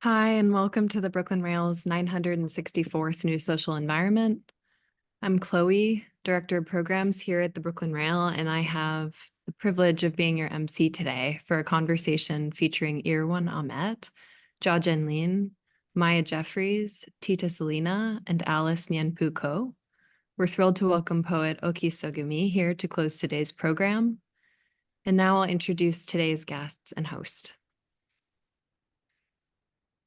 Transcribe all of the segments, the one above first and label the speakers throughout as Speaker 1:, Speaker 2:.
Speaker 1: Hi, and welcome to the Brooklyn Rail's 964th New Social Environment. I'm Chloe, Director of Programs here at the Brooklyn Rail, and I have the privilege of being your MC today for a conversation featuring Irwan Ahmett, Jia-Jen Lin, Maya Jeffereis, Tita Salina, and Alice Nien-Pu Ko. We're thrilled to welcome poet Oki Sogumi here to close today's program. And now I'll introduce today's guests and host.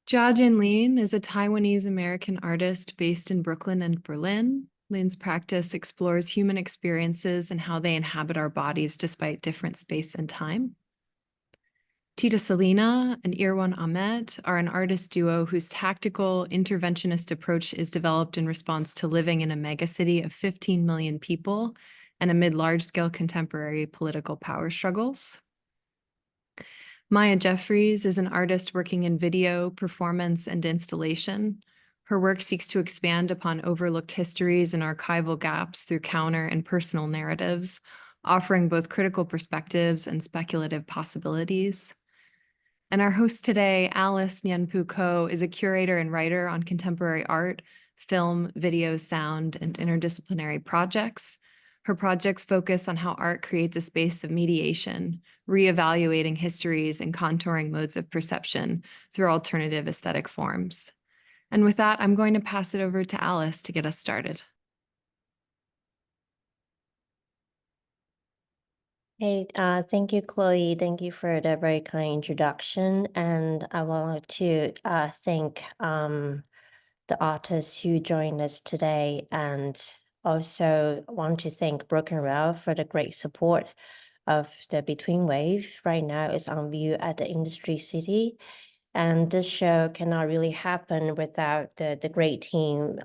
Speaker 1: Jia-Jen Lin is a Taiwanese-American artist based in Brooklyn and Berlin. Lin's practice explores human experiences and how they inhabit our bodies despite different space and time. Tita Salina and Irwan Ahmett are an artist duo whose tactical, interventionist approach is developed in response to living in a megacity of 15 million people and amid large-scale contemporary political power struggles. Maya Jeffereis is an artist working in video, performance, and installation. Her work seeks to expand upon overlooked histories and archival gaps through counter and personal narratives, offering both critical perspectives and speculative possibilities. And our host today, Alice Nien-Pu Ko, is a curator and writer on contemporary art, film, video, sound, and interdisciplinary projects. Her projects focus on how art creates a space of mediation, reevaluating histories and contouring modes of perception through alternative aesthetic forms. And with that, I'm going to pass it over to Alice to get us started.
Speaker 2: Hey, thank you, Chloe. Thank you for the very kind introduction. And I want to thank the artists who joined us today, and also want to thank Broken Rail for the great support of the Between Wave. Right now it's on view at the Industry City. And this show cannot really happen without the great team,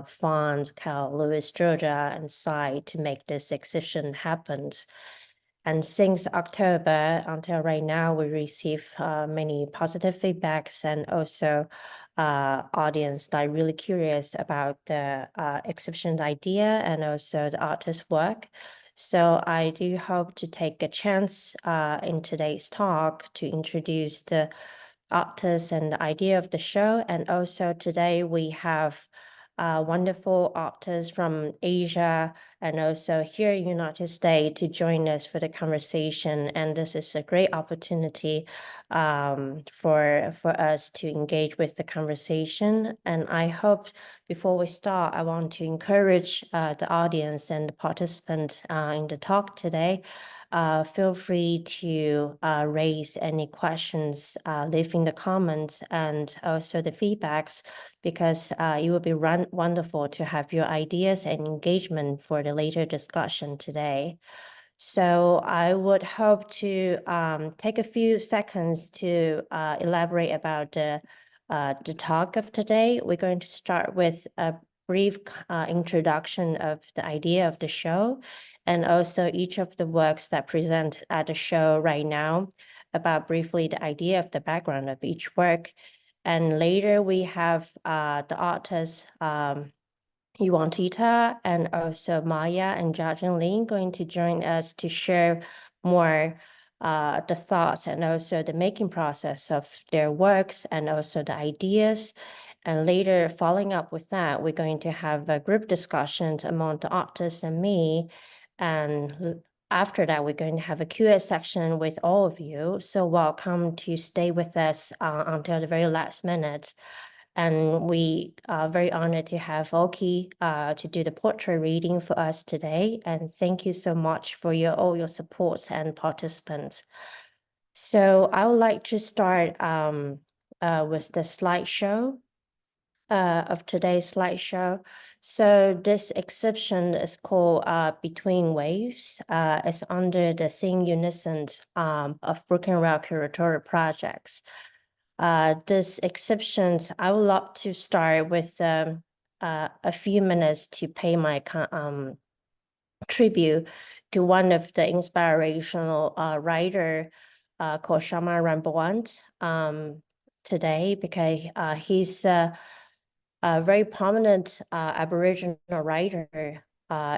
Speaker 2: Fons, Cal, Louis, Georgia, and Sai to make this exhibition happen. And since October until right now, we receive many positive feedbacks and also audience that are really curious about the exhibition idea and also the artist's work. So I do hope to take a chance in today's talk to introduce the artists and the idea of the show. And also today we have wonderful artists from Asia and also here in the United States to join us for the conversation. And this is a great opportunity for us to engage with the conversation. And I hope before we start, I want to encourage the audience and the participants in the talk today. Feel free to raise any questions, leave in the comments and also the feedbacks, because it will be wonderful to have your ideas and engagement for the later discussion today. So I would hope to take a few seconds to elaborate about the talk of today. We're going to start with a brief introduction of the idea of the show, and also each of the works that present at the show right now, about briefly the idea of the background of each work. And later we have the artists, Irwan Tita and also Maya and Jia-Jen Lin going to join us to share more the thoughts and also the making process of their works and also the ideas. And later, following up with that, we're going to have a group discussions among the artists and me. And after that, we're going to have a Q&A section with all of you. So welcome to stay with us until the very last minute. And we are very honored to have Oki to do the portrait reading for us today. And thank you so much for all your support and participants. So I would like to start with the slideshow of today's slideshow. So this exhibition is called Between Waves. It's under the Sing Unison of Brooklyn Rail curatorial projects. This exhibitions, I would love to start with a few minutes to pay my tribute to one of the inspirational writer called Shama Rambuant today, because he's a very prominent Aboriginal writer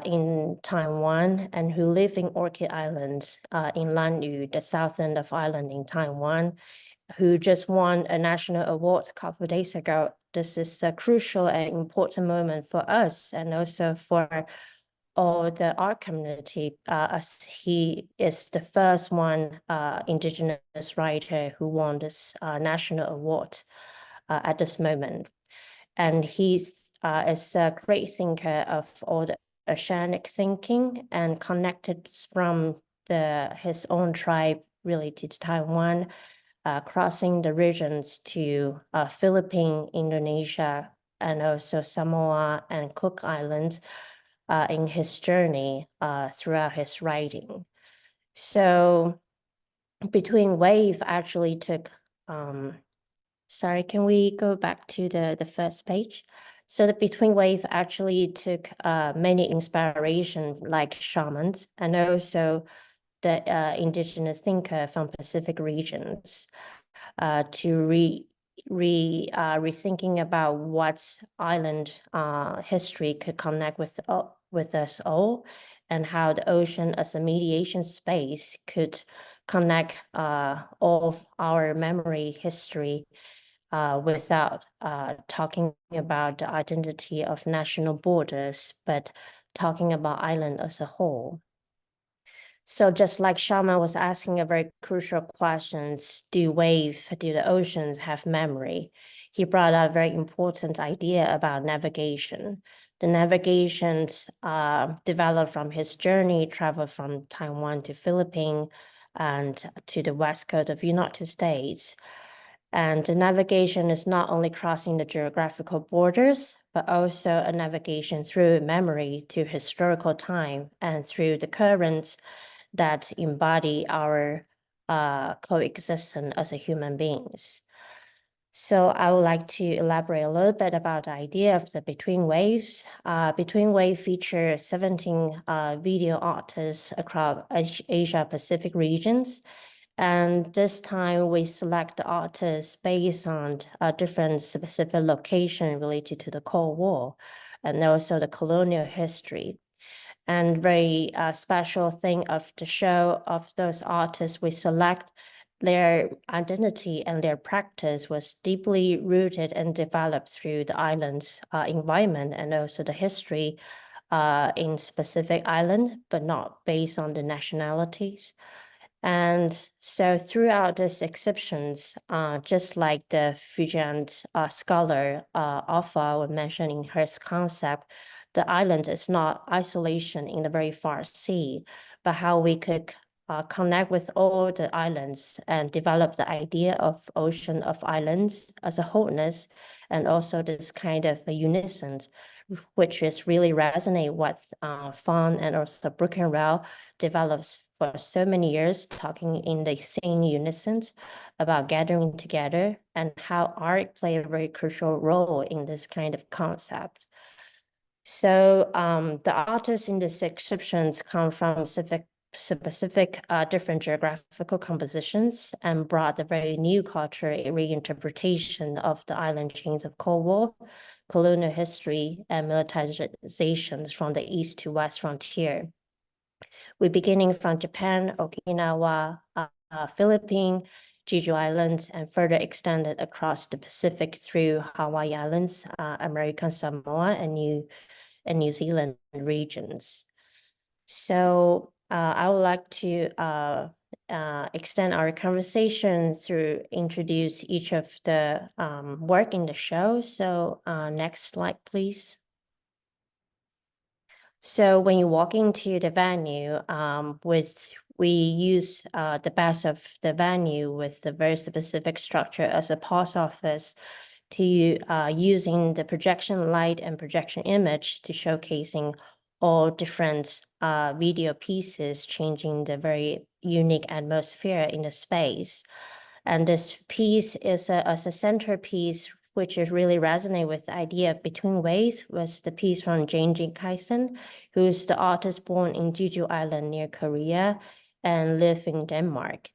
Speaker 2: in Taiwan, and who live in Orchid Island in Lanyu, the south end of island in Taiwan. who just won a national award a couple of days ago. This is a crucial and important moment for us and also for all the art community, as he is the first one indigenous writer who won this national award at this moment. And he's is a great thinker of all the oceanic thinking and connected from his own tribe related to Taiwan, crossing the regions to Philippines, Indonesia, and also Samoa and Cook Islands in his journey throughout his writing. So Between Wave actually took, sorry, can we go back to the first page? So the Between Wave actually took many inspiration like shamans and also the indigenous thinker from Pacific regions to rethinking about what island history could connect with us all, and how the ocean as a mediation space could connect all of our memory history without talking about the identity of national borders, but talking about island as a whole. So just like Shama was asking a very crucial questions, do the oceans have memory? He brought out a very important idea about navigation. The navigations developed from his journey, traveled from Taiwan to Philippines and to the west coast of United States. And the navigation is not only crossing the geographical borders, but also a navigation through memory, through historical time, and through the currents that embody our coexistence as a human beings. So I would like to elaborate a little bit about the idea of the Between Waves. Between Wave features 17 video artists across Asia Pacific regions. And this time we select the artists based on a different specific location related to the Cold War and also the colonial history. And very special thing of the show of those artists, we select their identity and their practice was deeply rooted and developed through the island's environment and also the history in specific island, but not based on the nationalities. And so throughout these exhibitions, just like the Fijian scholar Alpha was mentioning her concept, the island is not isolation in the very far sea, but how we could connect with all the islands and develop the idea of ocean of islands as a wholeness, and also this kind of a unison, which is really resonate what Fawn and also Brooke and Rao develops for so many years, talking in the same unison about gathering together and how art play a very crucial role in this kind of concept. So the artists in these exhibitions come from specific different geographical compositions and brought a very new cultural reinterpretation of the island chains of Cold War, colonial history, and militarizations from the east to west frontier. We're beginning from Japan, Okinawa, Philippines, Jeju Islands, and further extended across the Pacific through Hawaii Islands, American Samoa, and New Zealand regions. So I would like to extend our conversation through introduce each of the work in the show. So next slide, please. So when you walk into the venue, we use the best of the venue with the very specific structure as a post office to using the projection light and projection image to showcasing all different video pieces, changing the very unique atmosphere in the space. And this piece is as a centerpiece, which is really resonate with the idea of Between Waves, was the piece from Jin Kaisen, who's the artist born in Jeju Island near Korea and live in Denmark.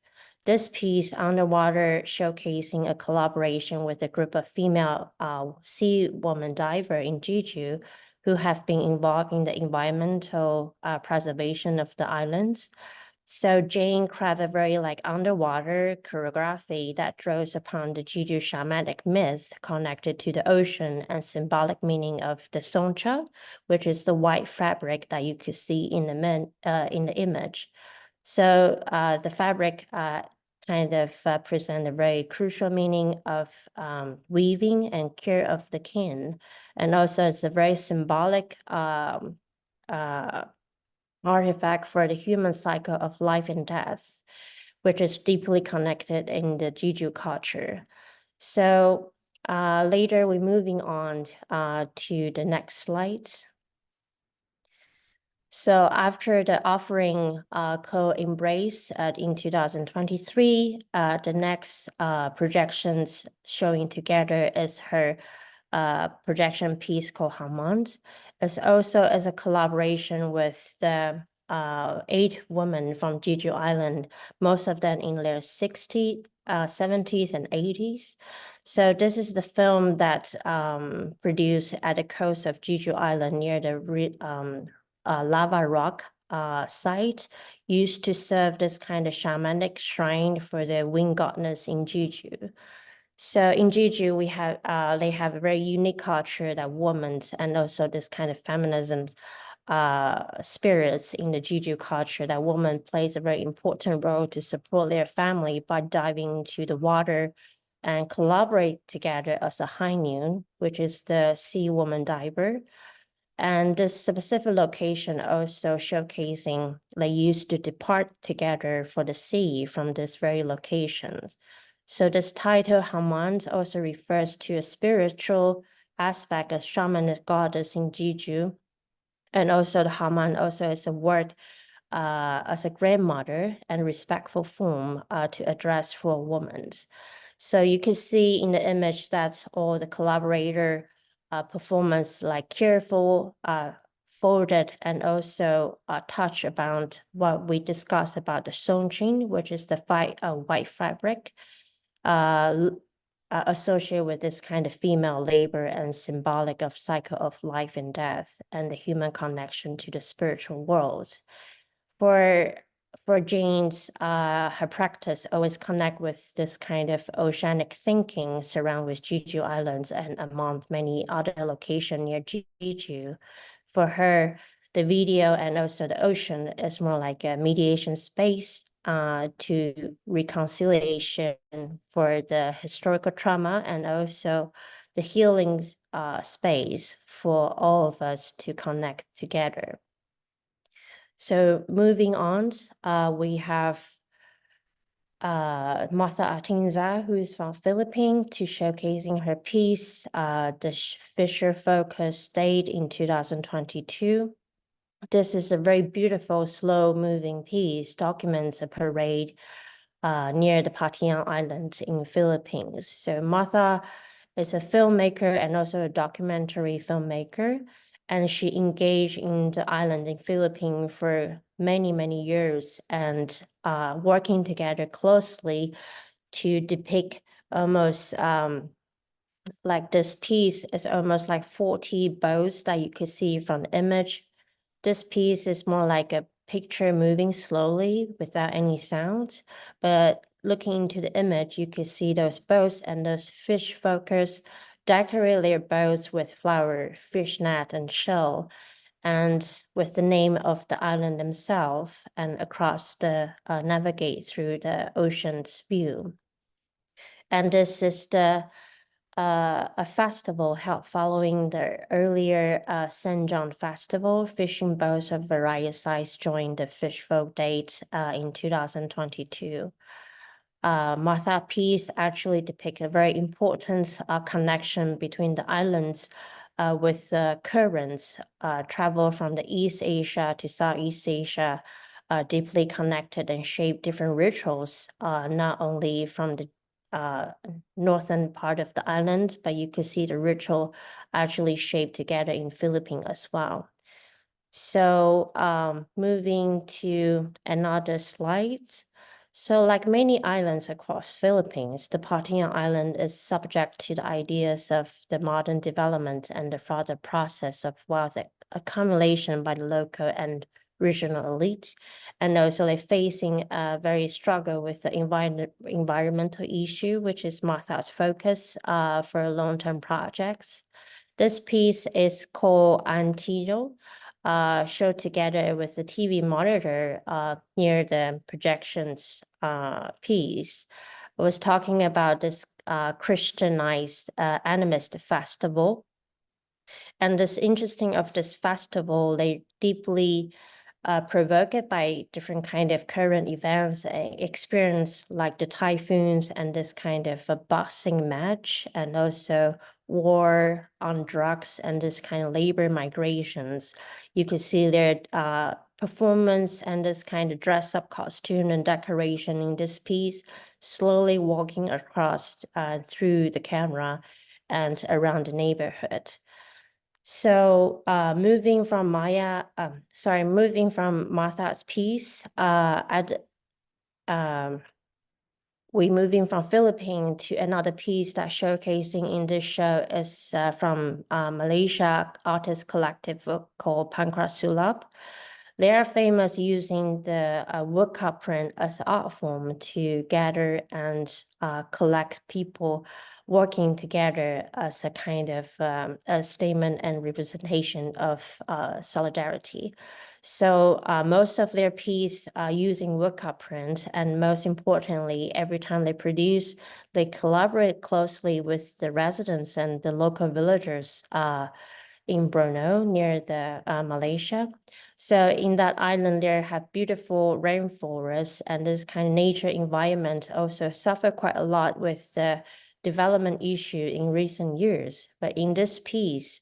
Speaker 2: This piece, Underwater, showcasing a collaboration with a group of female sea woman diver in Jeju who have been involved in the environmental preservation of the islands. So Jane crafted a very like underwater choreography that draws upon the Jeju shamanic myth connected to the ocean and symbolic meaning of the songcha, which is the white fabric that you could see in the image. So the fabric kind of present a very crucial meaning of weaving and care of the kin, and also it's a very symbolic artifact for the human cycle of life and death, which is deeply connected in the Jeju culture. So later we're moving on to the next slides. So after the offering co-embrace in 2023, the next projections showing together is her projection piece called Hamand. It's also as a collaboration with the 8 women from Jeju Island, most of them in their 60s, 70s, and 80s. So this is the film that produced at the coast of Jeju Island near the lava rock site, used to serve this kind of shamanic shrine for the wind goddess in Jeju. So in Jeju, we have they have a very unique culture that women and also this kind of feminism spirits in the Jeju culture, that woman plays a very important role to support their family by diving into the water and collaborate together as a Hainyun, which is the sea woman diver. And this specific location also showcasing they used to depart together for the sea from this very location. So this title Haman also refers to a spiritual aspect of shamanic goddess in Jeju. And also the Haman also is a word as a grandmother and respectful form to address for a woman. So you can see in the image that all the collaborator performance like careful, folded, and also touch about what we discussed about the songjin, which is the white fabric associated with this kind of female labor and symbolic of cycle of life and death and the human connection to the spiritual world. For Jane's, her practice always connect with this kind of oceanic thinking surround with Jeju Islands and among many other locations near Jeju. For her, the video and also the ocean is more like a mediation space to reconciliation for the historical trauma and also the healing space for all of us to connect together. So moving on, we have Martha Atinza, who is from Philippines, to showcasing her piece, the Fisher Focus Date in 2022. This is a very beautiful, slow-moving piece, documents a parade near the Patian Island in Philippines. So Martha is a filmmaker and also a documentary filmmaker, and she engaged in the island in Philippines for many, many years and working together closely to depict almost like this piece is almost like 40 boats that you could see from the image. This piece is more like a picture moving slowly without any sound, but looking into the image, you could see those boats and those fish focus decorate their boats with flower, fish net, and shell, and with the name of the island themselves, and across the navigate through the ocean's view. And this is a festival held following the earlier St. John Festival. Fishing boats of various sizes joined the Fish Folk Date in 2022. Martha piece actually depicts a very important connection between the islands with currents travel from the East Asia to Southeast Asia, deeply connected and shape different rituals, not only from the northern part of the island, but you could see the ritual actually shaped together in Philippines as well. So moving to another slide. So like many islands across Philippines, the Patian Island is subject to the ideas of the modern development and the further process of wealth accumulation by the local and regional elite. And also they're facing a very struggle with the environmental issue, which is Martha's focus for long-term projects. This piece is called Antido, showed together with the TV monitor near the projections piece. I was talking about this Christianized animist festival. And this interesting of this festival, they deeply provoked by different kind of current events, experience like the typhoons and this kind of a boxing match, and also war on drugs and this kind of labor migrations. You can see their performance and this kind of dress up costume and decoration in this piece, slowly walking across through the camera and around the neighborhood. So moving from Martha's piece, we moving from Philippines to another piece that showcasing in this show is from Malaysia artist collective called Pancrasulap. They are famous using the woodcut print as an art form to gather and collect people working together as a kind of a statement and representation of solidarity. So most of their piece are using woodcut print, and most importantly, every time they produce, they collaborate closely with the residents and the local villagers in Brunei near the Malaysia. So in that island, there have beautiful rainforests, and this kind of nature environment also suffer quite a lot with the development issue in recent years. But in this piece,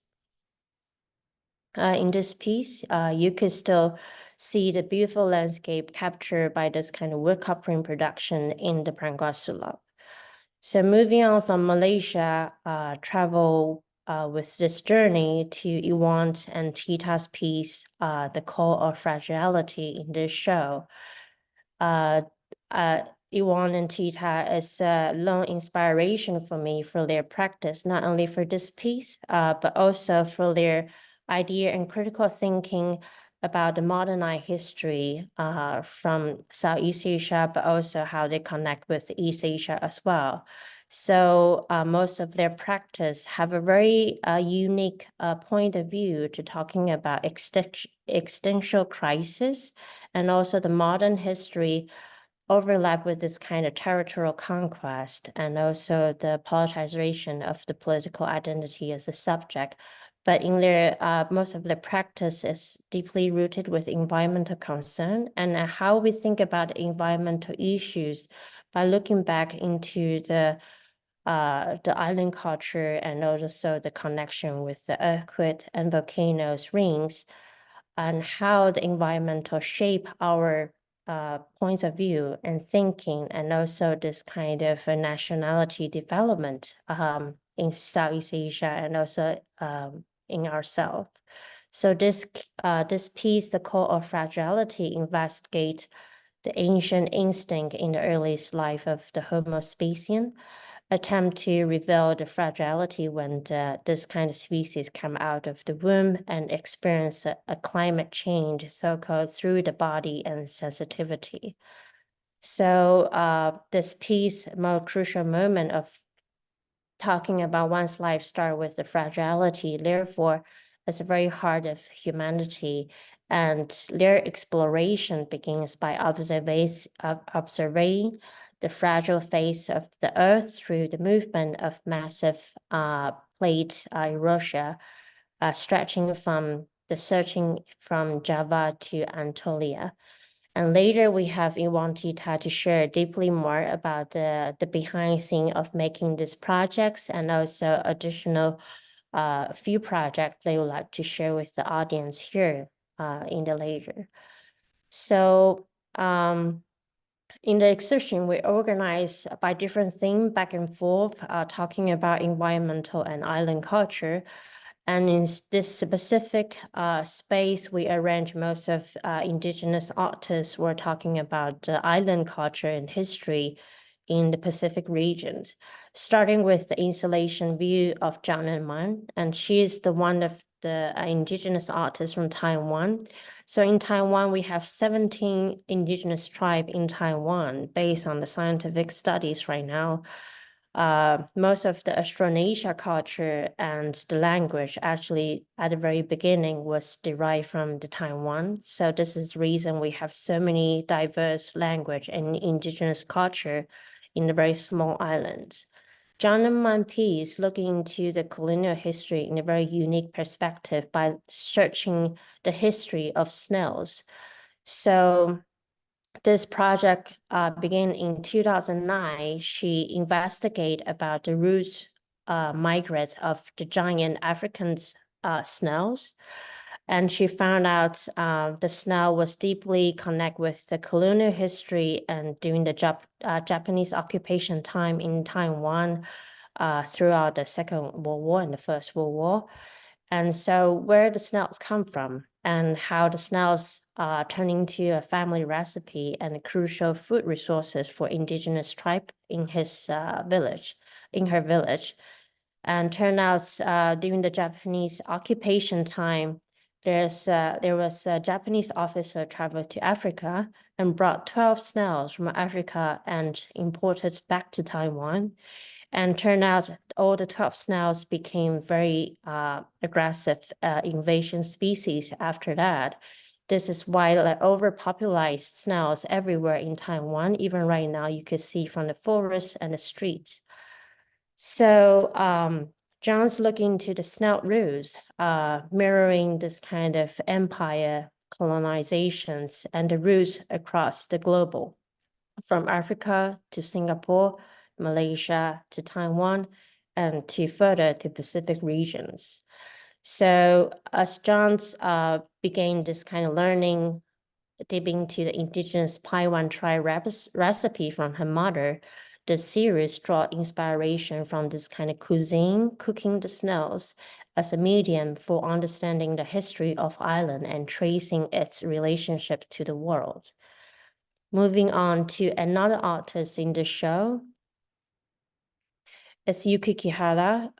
Speaker 2: you could still see the beautiful landscape captured by this kind of woodcut print production in the Prangasulap. So moving on from Malaysia, travel with this journey to Irwan and Tita's piece, The Call of Fragility in this show. Irwan and Tita is a long inspiration for me for their practice, not only for this piece, but also for their idea and critical thinking about the modernized history from Southeast Asia, but also how they connect with East Asia as well. So most of their practice have a very unique point of view to talking about existential crisis, and also the modern history overlap with this kind of territorial conquest, and also the politicization of the political identity as a subject. But in their most of the practice is deeply rooted with environmental concern, and how we think about environmental issues by looking back into the island culture, and also the connection with the earthquake and volcanoes rings, and how the environmental shape our points of view and thinking, and also this kind of nationality development in Southeast Asia, and also in ourselves. So this piece, The Call of Fragility, investigates the ancient instinct in the earliest life of the Homo sapien, attempt to reveal the fragility when this kind of species come out of the womb and experience a climate change, so-called through the body and sensitivity. So this piece, more crucial moment of talking about one's life start with the fragility, therefore, it's a very heart of humanity. And their exploration begins by observing the fragile face of the earth through the movement of massive plate erosion, stretching from Java to Anatolia. And later we have Irwan Tita to share deeply more about the behind scene of making these projects, and also additional few projects they would like to share with the audience here in the later. So in the exhibition, we organize by different themes back and forth, talking about environmental and island culture. And in this specific space, we arrange most of indigenous artists were talking about island culture and history in the Pacific regions, starting with the installation view of Zhang Man. And she is the one of the indigenous artists from Taiwan. So in Taiwan, we have 17 indigenous tribes in Taiwan based on the scientific studies right now. Most of the Austronesia culture and the language actually at the very beginning was derived from the Taiwan. So this is the reason we have so many diverse language and indigenous culture in the very small islands. John and Manpi is looking into the colonial history in a very unique perspective by searching the history of snails. So this project began in 2009. She investigated about the root migrate of the giant African snails. And she found out the snail was deeply connected with the colonial history and during the Japanese occupation time in Taiwan throughout the Second World War and the First World War. And so where the snails come from and how the snails turn into a family recipe and crucial food resources for indigenous tribe in her village. And turned out during the Japanese occupation time, there was a Japanese officer traveled to Africa and brought 12 snails from Africa and imported back to Taiwan. And turned out all the 12 snails became very aggressive invasion species after that. This is why like overpopulated snails everywhere in Taiwan. Even right now, you could see from the forest and the streets. So John's looking into the snail roots, mirroring this kind of empire colonizations and the roots across the global, from Africa to Singapore, Malaysia to Taiwan, and to further to Pacific regions. So as John's began this kind of learning, deep into the indigenous Taiwan tribe recipe from her mother, the series draw inspiration from this kind of cuisine, cooking the snails as a medium for understanding the history of island and tracing its relationship to the world. Moving on to another artist in the show, it's Yuki Kihara,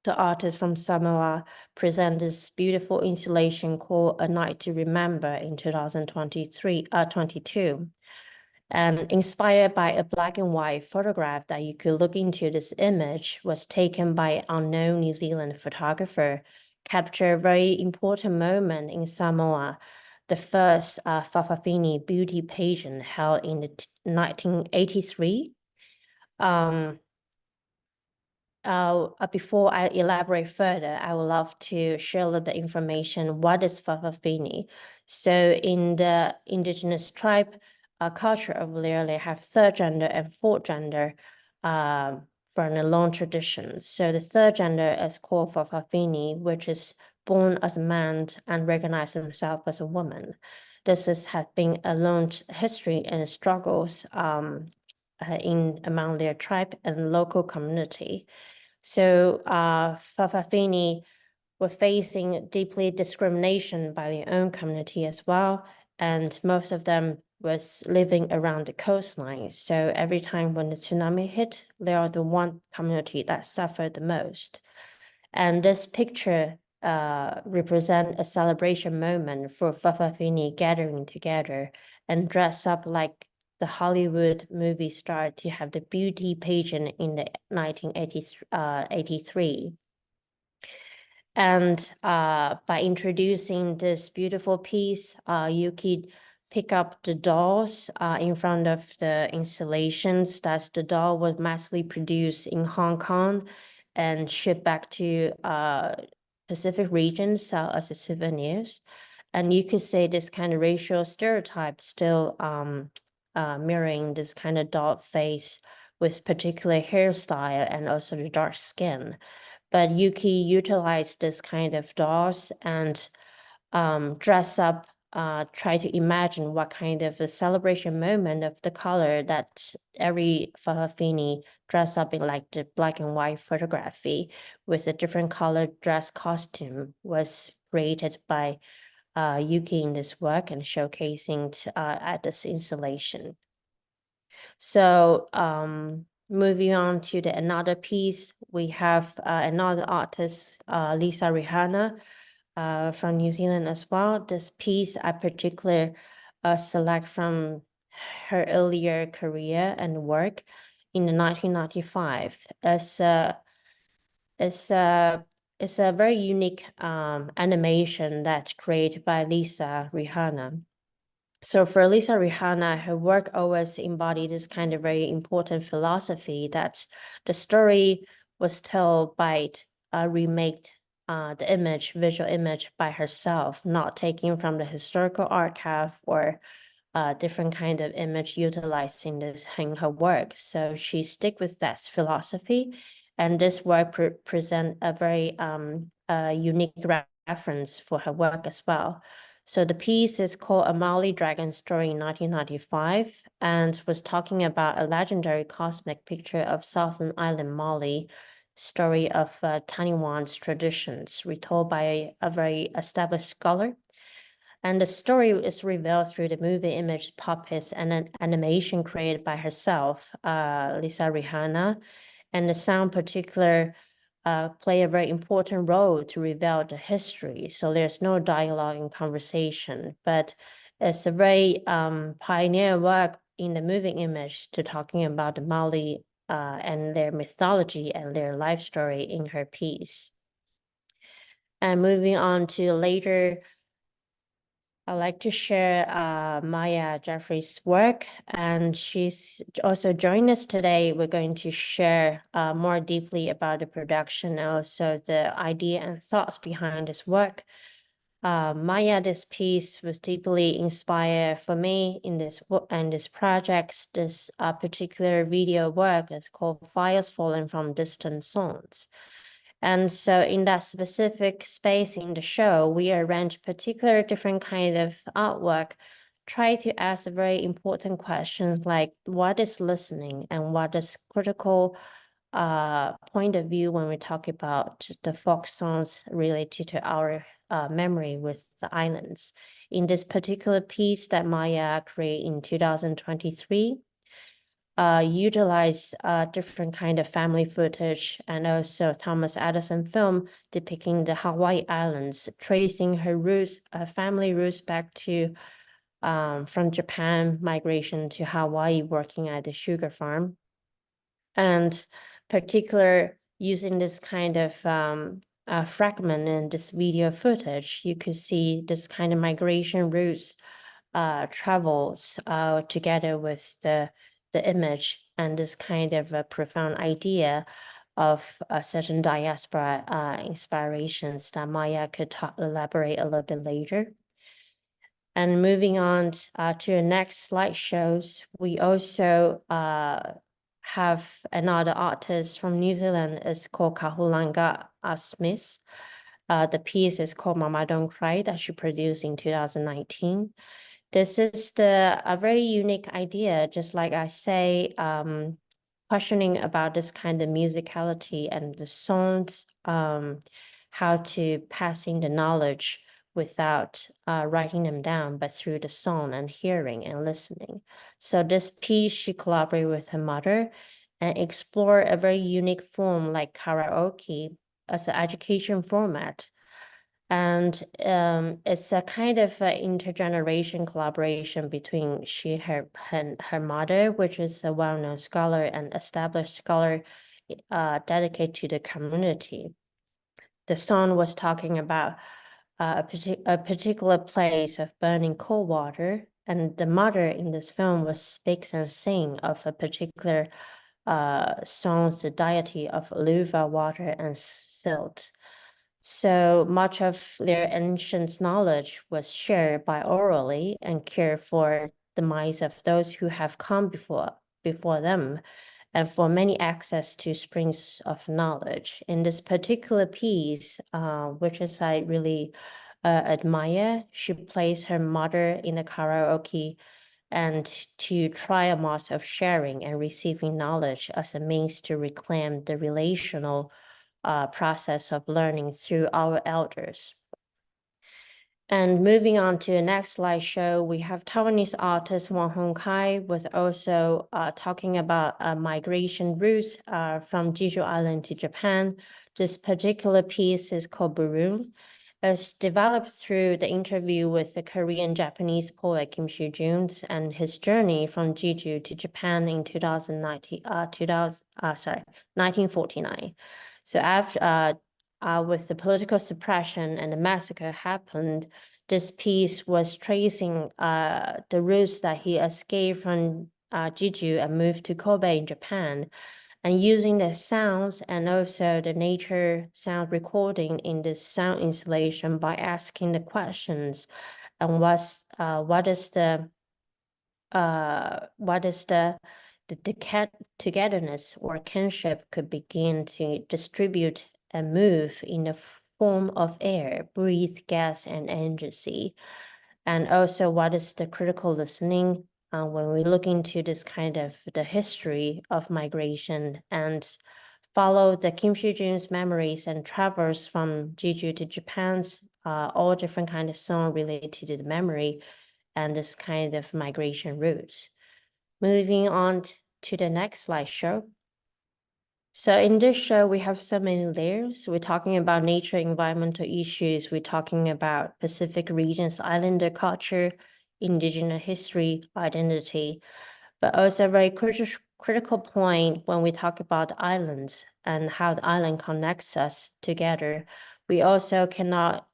Speaker 2: the artist from Samoa, present this beautiful installation called A Night to Remember in 2022. And inspired by a black and white photograph that you could look into, this image was taken by an unknown New Zealand photographer, capture a very important moment in Samoa, the first Fa'afafine beauty pageant held in 1983. Before I elaborate further, I would love to share a little bit information. What is Fa'afafine? So in the indigenous tribe culture over there, they have third gender and fourth gender from a long tradition. So the third gender is called Fa'afafine, which is born as a man and recognize himself as a woman. This has been a long history and struggles among their tribe and local community. So Fa'afafine were facing deeply discrimination by their own community as well, and most of them was living around the coastline. So every time when the tsunami hit, they are the one community that suffered the most. And this picture represent a celebration moment for Fa'afafine gathering together and dress up like the Hollywood movie star to have the beauty pageant in the 1983. And by introducing this beautiful piece, you could pick up the dolls in front of the installations. That's the doll was massively produced in Hong Kong and shipped back to Pacific region, sell as a souvenirs. And you could say this kind of racial stereotype still mirroring this kind of doll face with particular hairstyle and also the dark skin. But Yuki utilized this kind of dolls and dress up, try to imagine what kind of a celebration moment of the color that every Fa'afafine dress up in, like the black and white photography with a different color dress costume was created by Yuki in this work and showcasing at this installation. So moving on to another piece, we have another artist, Lisa Rihanna, from New Zealand as well. This piece I particularly select from her earlier career and work in 1995. It's a very unique animation that's created by Lisa Rihanna. So for Lisa Rihanna, her work always embodied this kind of very important philosophy that the story was told by remake the visual image by herself, not taking from the historical archive or different kind of image utilizing this in her work. So she stick with that philosophy, and this work present a very unique reference for her work as well. So the piece is called A Maoli Dragon Story in 1995 and was talking about a legendary cosmic picture of Southern Island Maoli, story of Taiwan's traditions, retold by a very established scholar. And the story is revealed through the movie image puppets and an animation created by herself, Lisa Rihanna, and the sound particular play a very important role to reveal the history. So there's no dialogue and conversation, but it's a very pioneer work in the moving image to talking about the Maoli and their mythology and their life story in her piece. And moving on to later, I'd like to share Maya Jeffereis' work, and she's also joined us today. We're going to share more deeply about the production, also the idea and thoughts behind this work. Maya, this piece was deeply inspired for me in this project. This particular video work is called Fires Falling from Distant Zones. And so in that specific space in the show, we arranged particular different kind of artwork, try to ask very important questions like what is listening and what is critical point of view when we talk about the folk songs related to our memory with the islands. In this particular piece that Maya created in 2023, utilize different kind of family footage and also Thomas Edison film depicting the Hawaii Islands, tracing her roots, family roots back to from Japan migration to Hawaii, working at the sugar farm, and particular using this kind of fragment in this video footage, you could see this kind of migration routes travels together with the image and this kind of a profound idea of a certain diaspora inspirations that Maya could elaborate a little bit later. And moving on to the next slide shows, we also have another artist from New Zealand. It's called Kahulanga Smith. The piece is called Mama Don't Cry that she produced in 2019. This is a very unique idea, just like I say, questioning about this kind of musicality and the songs, how to passing the knowledge without writing them down, but through the song and hearing and listening. So this piece, she collaborated with her mother and explore a very unique form like karaoke as an education format. And it's a kind of intergeneration collaboration between her mother, which is a well-known scholar and established scholar dedicated to the community. The song was talking about a particular place of burning cold water, and the mother in this film was speaks and sing of a particular song's the deity of luva water and silt. So much of their ancient knowledge was shared by orally and cared for the minds of those who have come before them, and for many access to springs of knowledge. In this particular piece, which is I really admire, she plays her mother in the karaoke and to try a mode of sharing and receiving knowledge as a means to reclaim the relational process of learning through our elders. And moving on to the next slideshow, we have Taiwanese artist Wang Hongkai was also talking about migration routes from Jeju Island to Japan. This particular piece is called Burun. It's developed through the interview with the Korean-Japanese poet Kim Soo-jun and his journey from Jeju to Japan in 1949. So after with the political suppression and the massacre happened, this piece was tracing the routes that he escaped from Jeju and moved to Kobe in Japan, and using the sounds and also the nature sound recording in this sound installation by asking the questions and what is the togetherness or kinship could begin to distribute and move in the form of air, breathe, gas, and energy. And also what is the critical listening when we look into this kind of the history of migration and follow the Kim Soo-jun's memories and travels from Jeju to Japan's all different kind of song related to the memory and this kind of migration routes. Moving on to the next slideshow. So in this show, we have so many layers. We're talking about nature, environmental issues. We're talking about Pacific regions, islander culture, indigenous history, identity, but also a very critical point when we talk about islands and how the island connects us together. We also cannot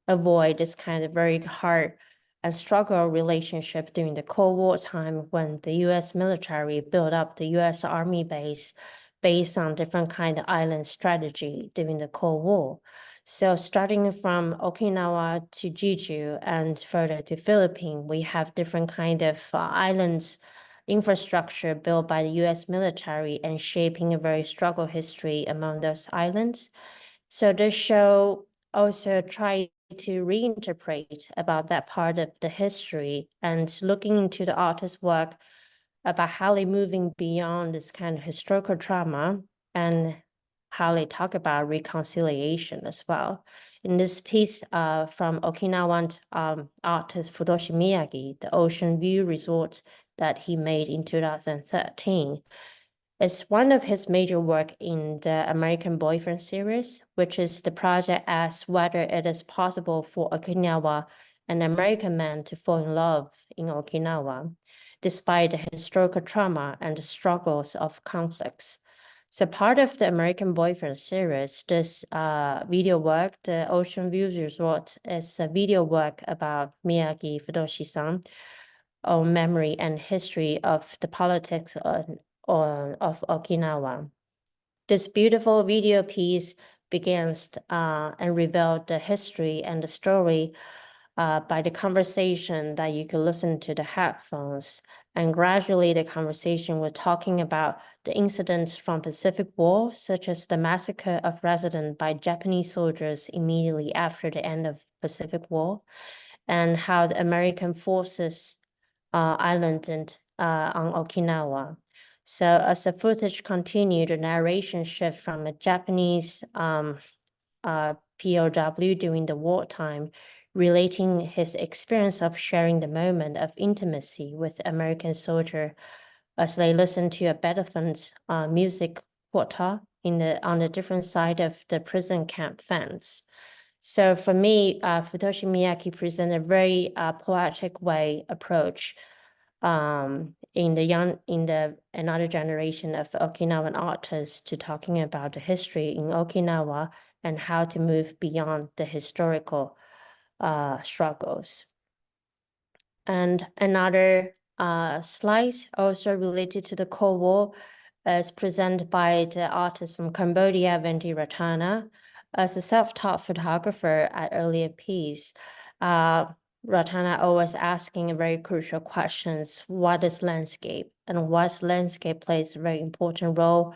Speaker 2: avoid this kind of very hard and struggle relationship during the Cold War time when the U.S. military built up the U.S. Army base based on different kind of island strategy during the Cold War. So starting from Okinawa to Jeju and further to Philippines, we have different kind of islands infrastructure built by the U.S. military and shaping a very struggle history among those islands. So this show also tried to reinterpret about that part of the history and looking into the artist's work about how they moving beyond this kind of historical trauma and how they talk about reconciliation as well. In this piece from Okinawan artist Futoshi Miyagi, the Ocean View Resort that he made in 2013, it's one of his major work in the American Boyfriend series, which is the project asks whether it is possible for Okinawa, an American man, to fall in love in Okinawa, despite the historical trauma and the struggles of conflicts. So part of the American Boyfriend series, this video work, the Ocean Views Resort, is a video work about Miyagi Futoshi-san on memory and history of the politics of Okinawa. This beautiful video piece begins and revealed the history and the story by the conversation that you could listen to the headphones. And gradually the conversation was talking about the incidents from Pacific War, such as the massacre of residents by Japanese soldiers immediately after the end of Pacific War, and how the American forces islanded on Okinawa. So as the footage continued, the narration shift from a Japanese POW during the wartime, relating his experience of sharing the moment of intimacy with American soldier as they listen to a battlefield music quartet on the different side of the prison camp fence. So for me, Futoshi Miyagi presented a very poetic way approach in another generation of Okinawan artists to talking about the history in Okinawa and how to move beyond the historical struggles. And another slide also related to the Cold War is presented by the artist from Cambodia, Vandy Rattana. As a self-taught photographer at earlier piece, Rattana always asking very crucial questions. What is landscape? And what landscape plays a very important role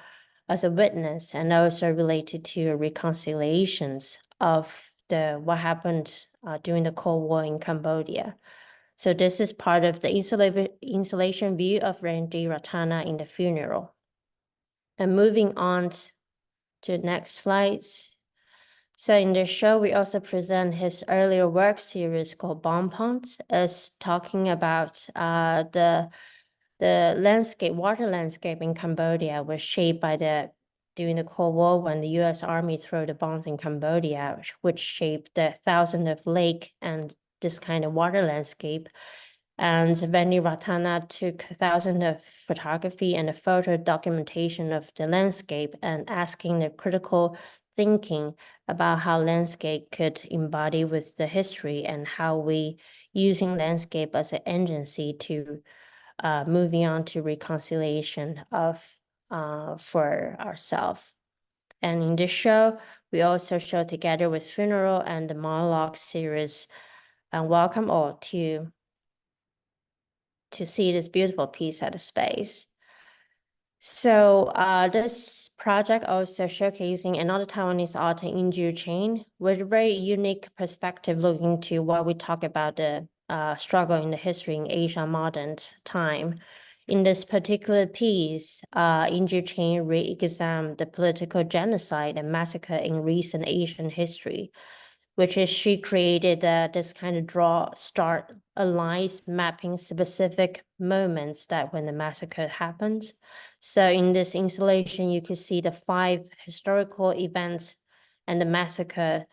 Speaker 2: as a witness, and also related to reconciliations of what happened during the Cold War in Cambodia. So this is part of the installation view of Vandy Rattana in the funeral. And moving on to the next slides. So in the show, we also present his earlier work series called Bonbons, as talking about the landscape, water landscape in Cambodia was shaped by during the Cold War when the U.S. Army threw the bombs in Cambodia, which shaped the thousands of lake and this kind of water landscape. And Vandy Rattana took thousands of photography and a photo documentation of the landscape and asking the critical thinking about how landscape could embody with the history and how we using landscape as an agency to moving on to reconciliation of for ourselves. And in this show, we also show together with Funeral and the monologue series, and welcome all to see this beautiful piece at the space. So this project also showcasing another Taiwanese author in Jia-Jen with a very unique perspective looking to what we talk about the struggle in the history in Asia modern time. In this particular piece, in Jia-Jen re-examined the political genocide and massacre in recent Asian history, which is she created this kind of start lines mapping specific moments that when the massacre happened. So in this installation, you could see the 5 historical events and the massacre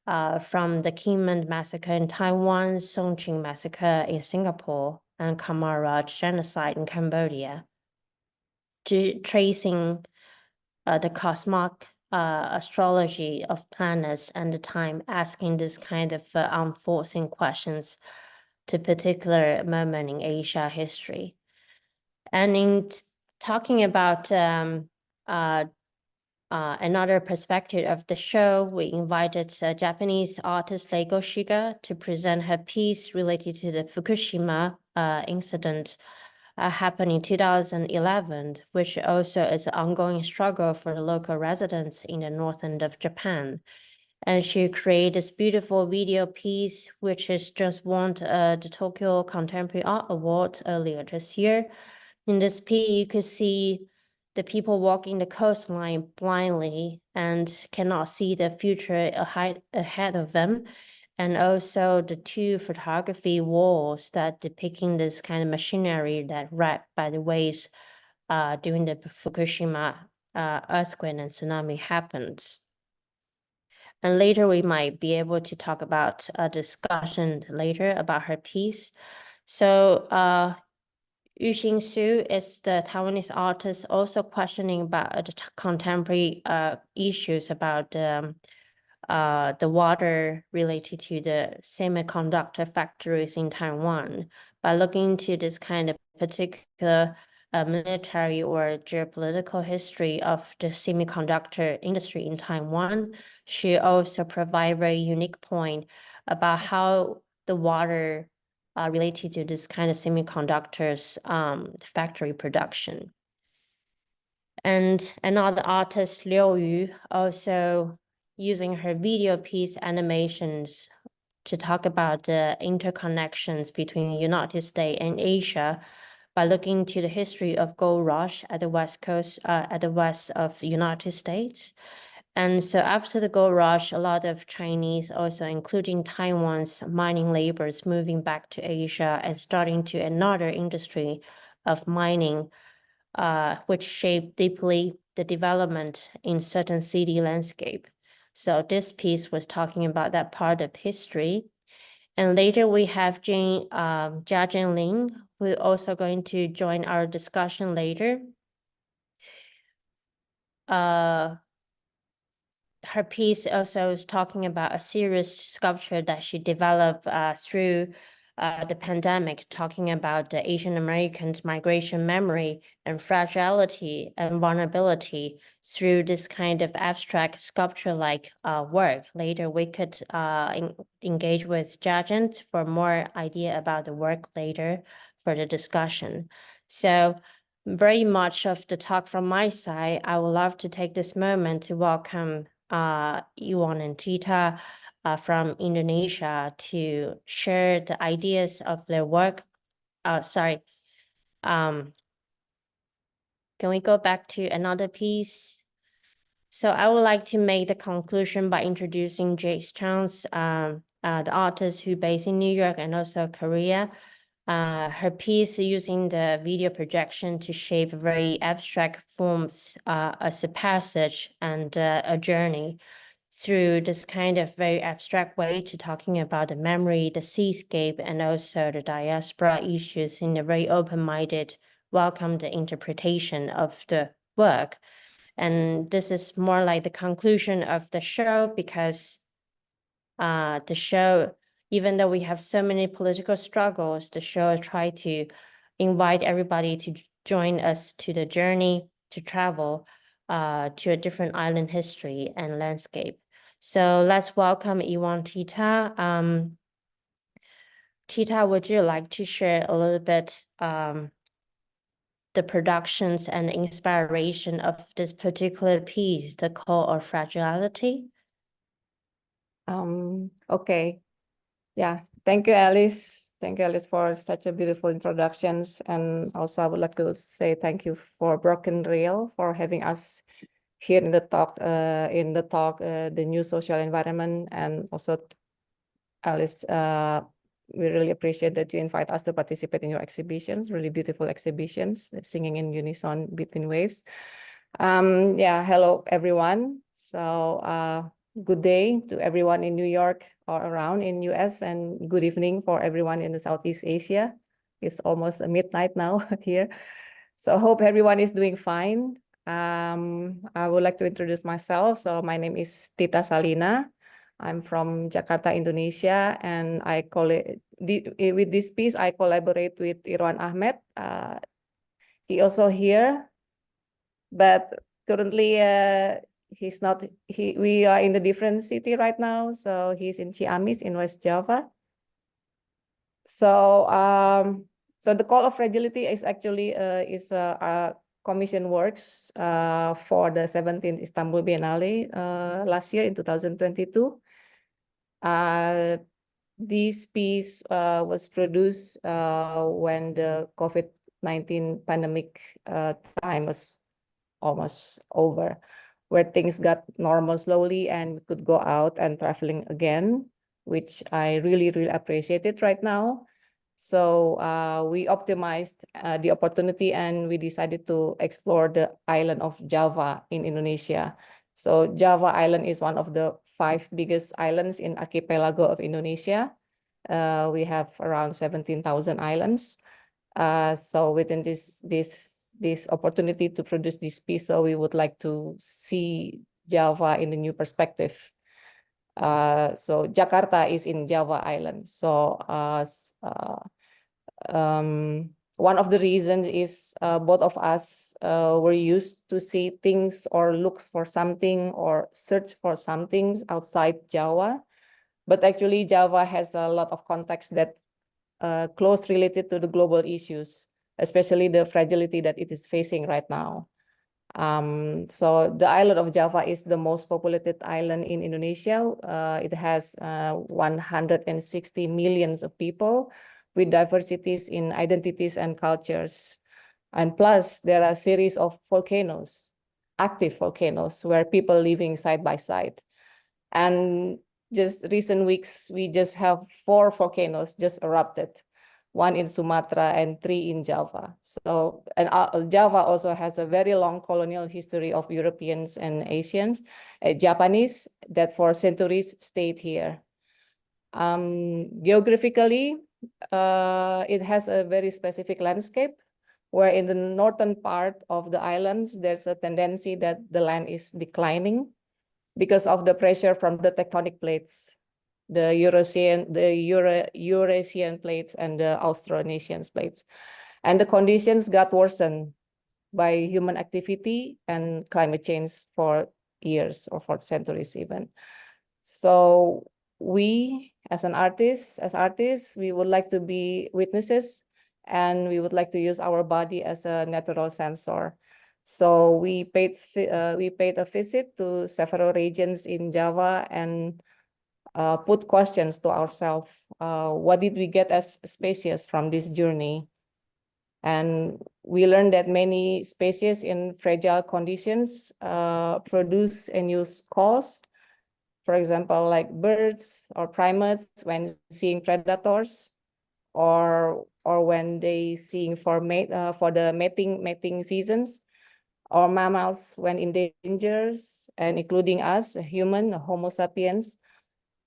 Speaker 2: from the Kinmen massacre in Taiwan, Songqing massacre in Singapore, and Khmer Rouge genocide in Cambodia, to tracing the cosmic astrology of planets and the time, asking this kind of unforcing questions to particular moment in Asia history. And in talking about another perspective of the show, we invited Japanese artist Leiko Shiga to present her piece related to the Fukushima incident happened in 2011, which also is an ongoing struggle for the local residents in the north end of Japan. And she created this beautiful video piece, which is just won the Tokyo Contemporary Art Award earlier this year. In this piece, you could see the people walking the coastline blindly and cannot see the future ahead of them. And also the 2 photography walls that depicting this kind of machinery that wrecked by the waves during the Fukushima earthquake and tsunami happens. And later we might be able to talk about a discussion later about her piece. So Yu Su is the Taiwanese artist also questioning about the contemporary issues about the water related to the semiconductor factories in Taiwan. By looking into this kind of particular military or geopolitical history of the semiconductor industry in Taiwan, she also provides a very unique point about how the water related to this kind of semiconductors factory production. And another artist, Liu Yu, also using her video piece animations to talk about the interconnections between the United States and Asia by looking to the history of gold rush at the west coast, at the west of the United States. And so after the gold rush, a lot of Chinese, also including Taiwan's mining laborers, moving back to Asia and starting to another industry of mining, which shaped deeply the development in certain city landscape. So this piece was talking about that part of history. And later we have Jia-Jen Lin, who is also going to join our discussion later. Her piece also is talking about a serious sculpture that she developed through the pandemic, talking about the Asian Americans' migration memory and fragility and vulnerability through this kind of abstract sculpture-like work. Later, we could engage with Jia-Jen for more idea about the work later for the discussion. So very much of the talk from my side, I would love to take this moment to welcome Irwan and Tita from Indonesia to share the ideas of their work. Sorry. Can we go back to another piece? So I would like to make the conclusion by introducing Jia-Jen Lin, the artist who based in New York and also Korea. Her piece using the video projection to shape very abstract forms as a passage and a journey through this kind of very abstract way to talking about the memory, the seascape, and also the diaspora issues in a very open-minded, welcomed interpretation of the work. And this is more like the conclusion of the show because the show, even though we have so many political struggles, the show try to invite everybody to join us to the journey to travel to a different island history and landscape. So let's welcome Irwan Tita. Tita, would you like to share a little bit the productions and inspiration of this particular piece, The Call of Fragility?
Speaker 3: Okay. Yeah, thank you, Alice. Thank you, Alice, for such a beautiful introductions. And also I would like to say thank you for Broken Rail for having us here in the talk, the new social environment. And also, Alice, we really appreciate that you invite us to participate in your exhibitions, really beautiful exhibitions, Singing in Unison Between Waves. Yeah, hello, everyone. So good day to everyone in New York or around in US, and good evening for everyone in the Southeast Asia. It's almost midnight now here. So I hope everyone is doing fine. I would like to introduce myself. So my name is Tita Salina. I'm from Jakarta, Indonesia, and with this piece, I collaborate with Irwan Ahmett. He also here, but currently we are in a different city right now. So he's in Ciamis in West Java. So so the Call of Fragility is actually a commission works for the 17th Istanbul Biennale last year in 2022. This piece was produced when the COVID-19 pandemic time was almost over, where things got normal slowly and we could go out and traveling again, which I really, really appreciated right now. So we optimized the opportunity and we decided to explore the island of Java in Indonesia. So Java Island is one of the 5 biggest islands in archipelago of Indonesia. We have around 17,000 islands. So within this opportunity to produce this piece, so we would like to see Java in a new perspective. So Jakarta is in Java Island. So one of the reasons is both of us were used to see things or looks for something or search for some things outside Java. But actually Java has a lot of context that close related to the global issues, especially the fragility that it is facing right now. So the island of Java is the most populated island in Indonesia. It has 160 million of people with diversities in identities and cultures. And plus, there are a series of volcanoes, active volcanoes, where people living side by side. And just recent weeks, we just have 4 volcanoes just erupted, 1 in Sumatra and 3 in Java. So, and Java also has a very long colonial history of Europeans and Asians, Japanese, that for centuries stayed here. Geographically, it has a very specific landscape, where in the northern part of the islands, there's a tendency that the land is declining because of the pressure from the tectonic plates, the Eurasian plates and the Austronesian plates. And the conditions got worsened by human activity and climate change for years or for centuries even. So we, as artists, we would like to be witnesses, and we would like to use our body as a natural sensor. So we paid a visit to several regions in Java and put questions to ourselves. What did we get as species from this journey? And we learned that many species in fragile conditions produce and use calls. For example, like birds or primates when seeing predators, or when they seeing for the mating seasons, or mammals when in dangers, and including us, human, Homo sapiens.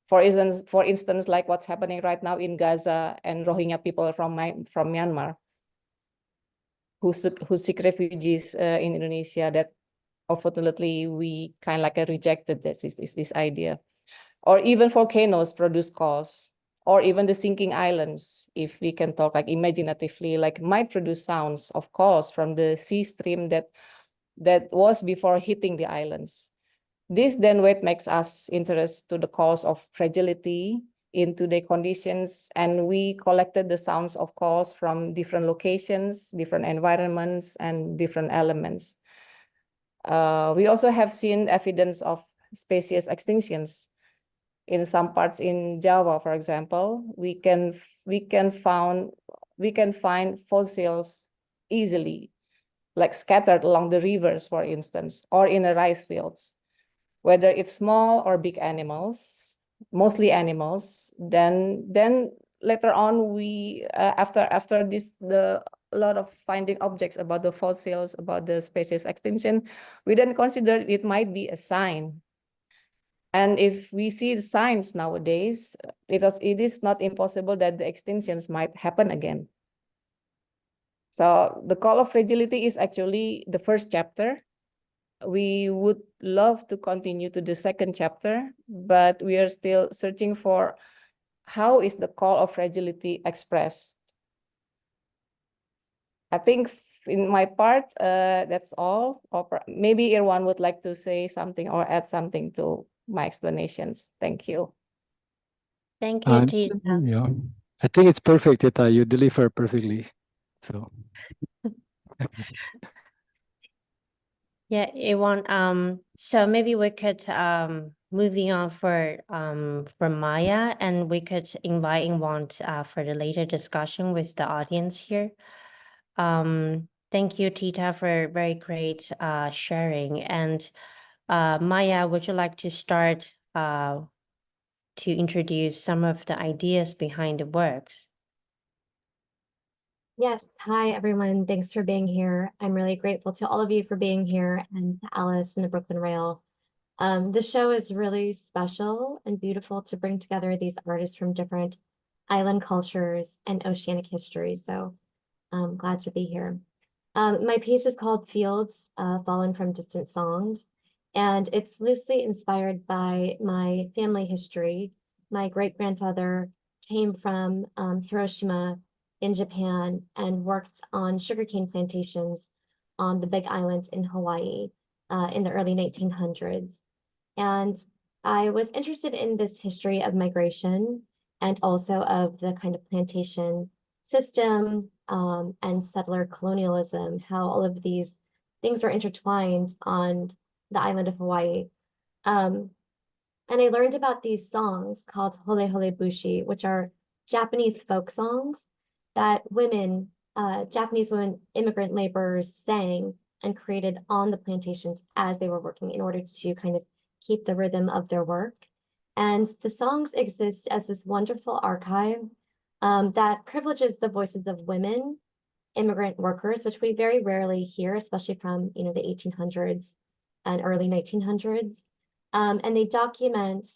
Speaker 3: For instance, like what's happening right now in Gaza and Rohingya people from Myanmar who seek refugees in Indonesia, that unfortunately we kind of like rejected this idea. Or even volcanoes produce calls, or even the sinking islands, if we can talk like imaginatively, like might produce sounds of calls from the sea stream that was before hitting the islands. This then what makes us interested to the cause of fragility in today's conditions, and we collected the sounds of calls from different locations, different environments, and different elements. We also have seen evidence of species extinctions. In some parts in Java, for example, we can find fossils easily, like scattered along the rivers, for instance, or in the rice fields. Whether it's small or big animals, mostly animals, then later on we after a lot of finding objects about the fossils, about the species extinction, we then consider it might be a sign. And if we see the signs nowadays, it is not impossible that the extinctions might happen again. So the call of fragility is actually the first chapter. We would love to continue to the second chapter, but we are still searching for how is the call of fragility expressed. I think in my part, that's all. Or maybe Irwan would like to say something or add something to my explanations. Thank you.
Speaker 2: Thank you, Tita.
Speaker 4: Yeah, I think it's perfect, Tita. You deliver perfectly. So
Speaker 2: Yeah, Irwan, so maybe we could moving on for Maya, and we could invite Irwan for the later discussion with the audience here. Thank you, Tita, for very great sharing. And Maya, would you like to start to introduce some of the ideas behind the works?
Speaker 5: Yes. Hi, everyone. Thanks for being here. I'm really grateful to all of you for being here, and to Alice and the Brooklyn Rail. The show is really special and beautiful to bring together these artists from different island cultures and oceanic history. So I'm glad to be here. My piece is called Fields Fallen from Distant Songs, and it's loosely inspired by my family history. My great-grandfather came from Hiroshima in Japan and worked on sugarcane plantations on the Big Island in Hawaii in the early 1900s. And I was interested in this history of migration and also of the kind of plantation system and settler colonialism, how all of these things were intertwined on the island of Hawaii. And I learned about these songs called Hole Hole Bushi, which are Japanese folk songs that Japanese women, immigrant laborers sang and created on the plantations as they were working in order to kind of keep the rhythm of their work. And the songs exist as this wonderful archive that privileges the voices of women, immigrant workers, which we very rarely hear, especially from the 1800s and early 1900s. And they document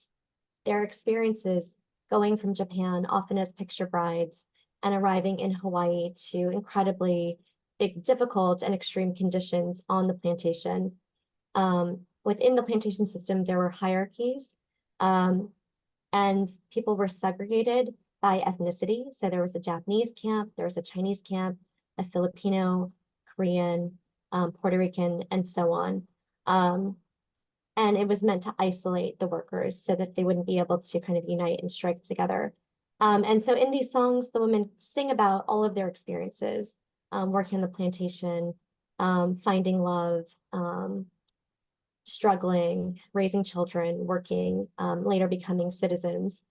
Speaker 5: their experiences going from Japan, often as picture brides, and arriving in Hawaii to incredibly difficult and extreme conditions on the plantation. Within the plantation system, there were hierarchies, and people were segregated by ethnicity. So there was a Japanese camp, there was a Chinese camp, a Filipino, Korean, Puerto Rican, and so on. And it was meant to isolate the workers so that they wouldn't be able to kind of unite and strike together. And so in these songs, the women sing about all of their experiences, working on the plantation, finding love, struggling, raising children, working, later becoming citizens.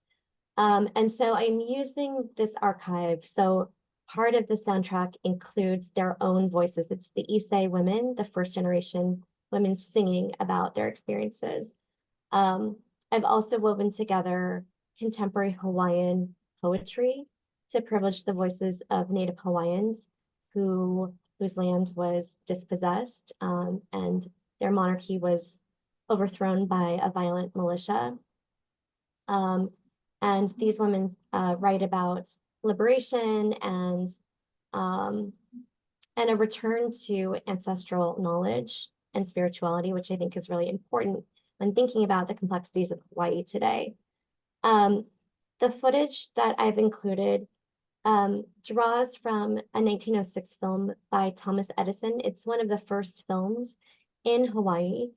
Speaker 5: And so I'm using this archive. So part of the soundtrack includes their own voices. It's the Issei women, the first generation women singing about their experiences. I've also woven together contemporary Hawaiian poetry to privilege the voices of Native Hawaiians whose land was dispossessed, and their monarchy was overthrown by a violent militia. And these women write about liberation and a return to ancestral knowledge and spirituality, which I think is really important when thinking about the complexities of Hawaii today. The footage that I've included draws from a 1906 film by Thomas Edison. It's one of the first films in Hawaii,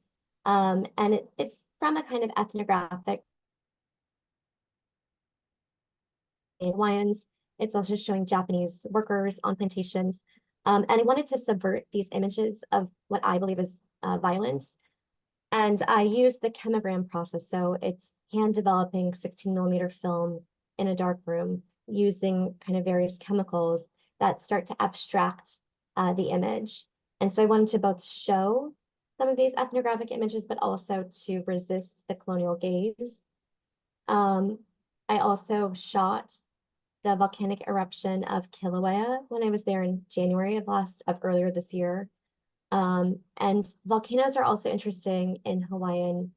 Speaker 5: and it's from a kind of ethnographic Hawaiians. It's also showing Japanese workers on plantations. And I wanted to subvert these images of what I believe is violence. And I used the chemogram process. So it's hand developing 16mm film in a dark room using kind of various chemicals that start to abstract the image. And so I wanted to both show some of these ethnographic images, but also to resist the colonial gaze. I also shot the volcanic eruption of Kilauea when I was there in January of earlier this year. And volcanoes are also interesting in Hawaiian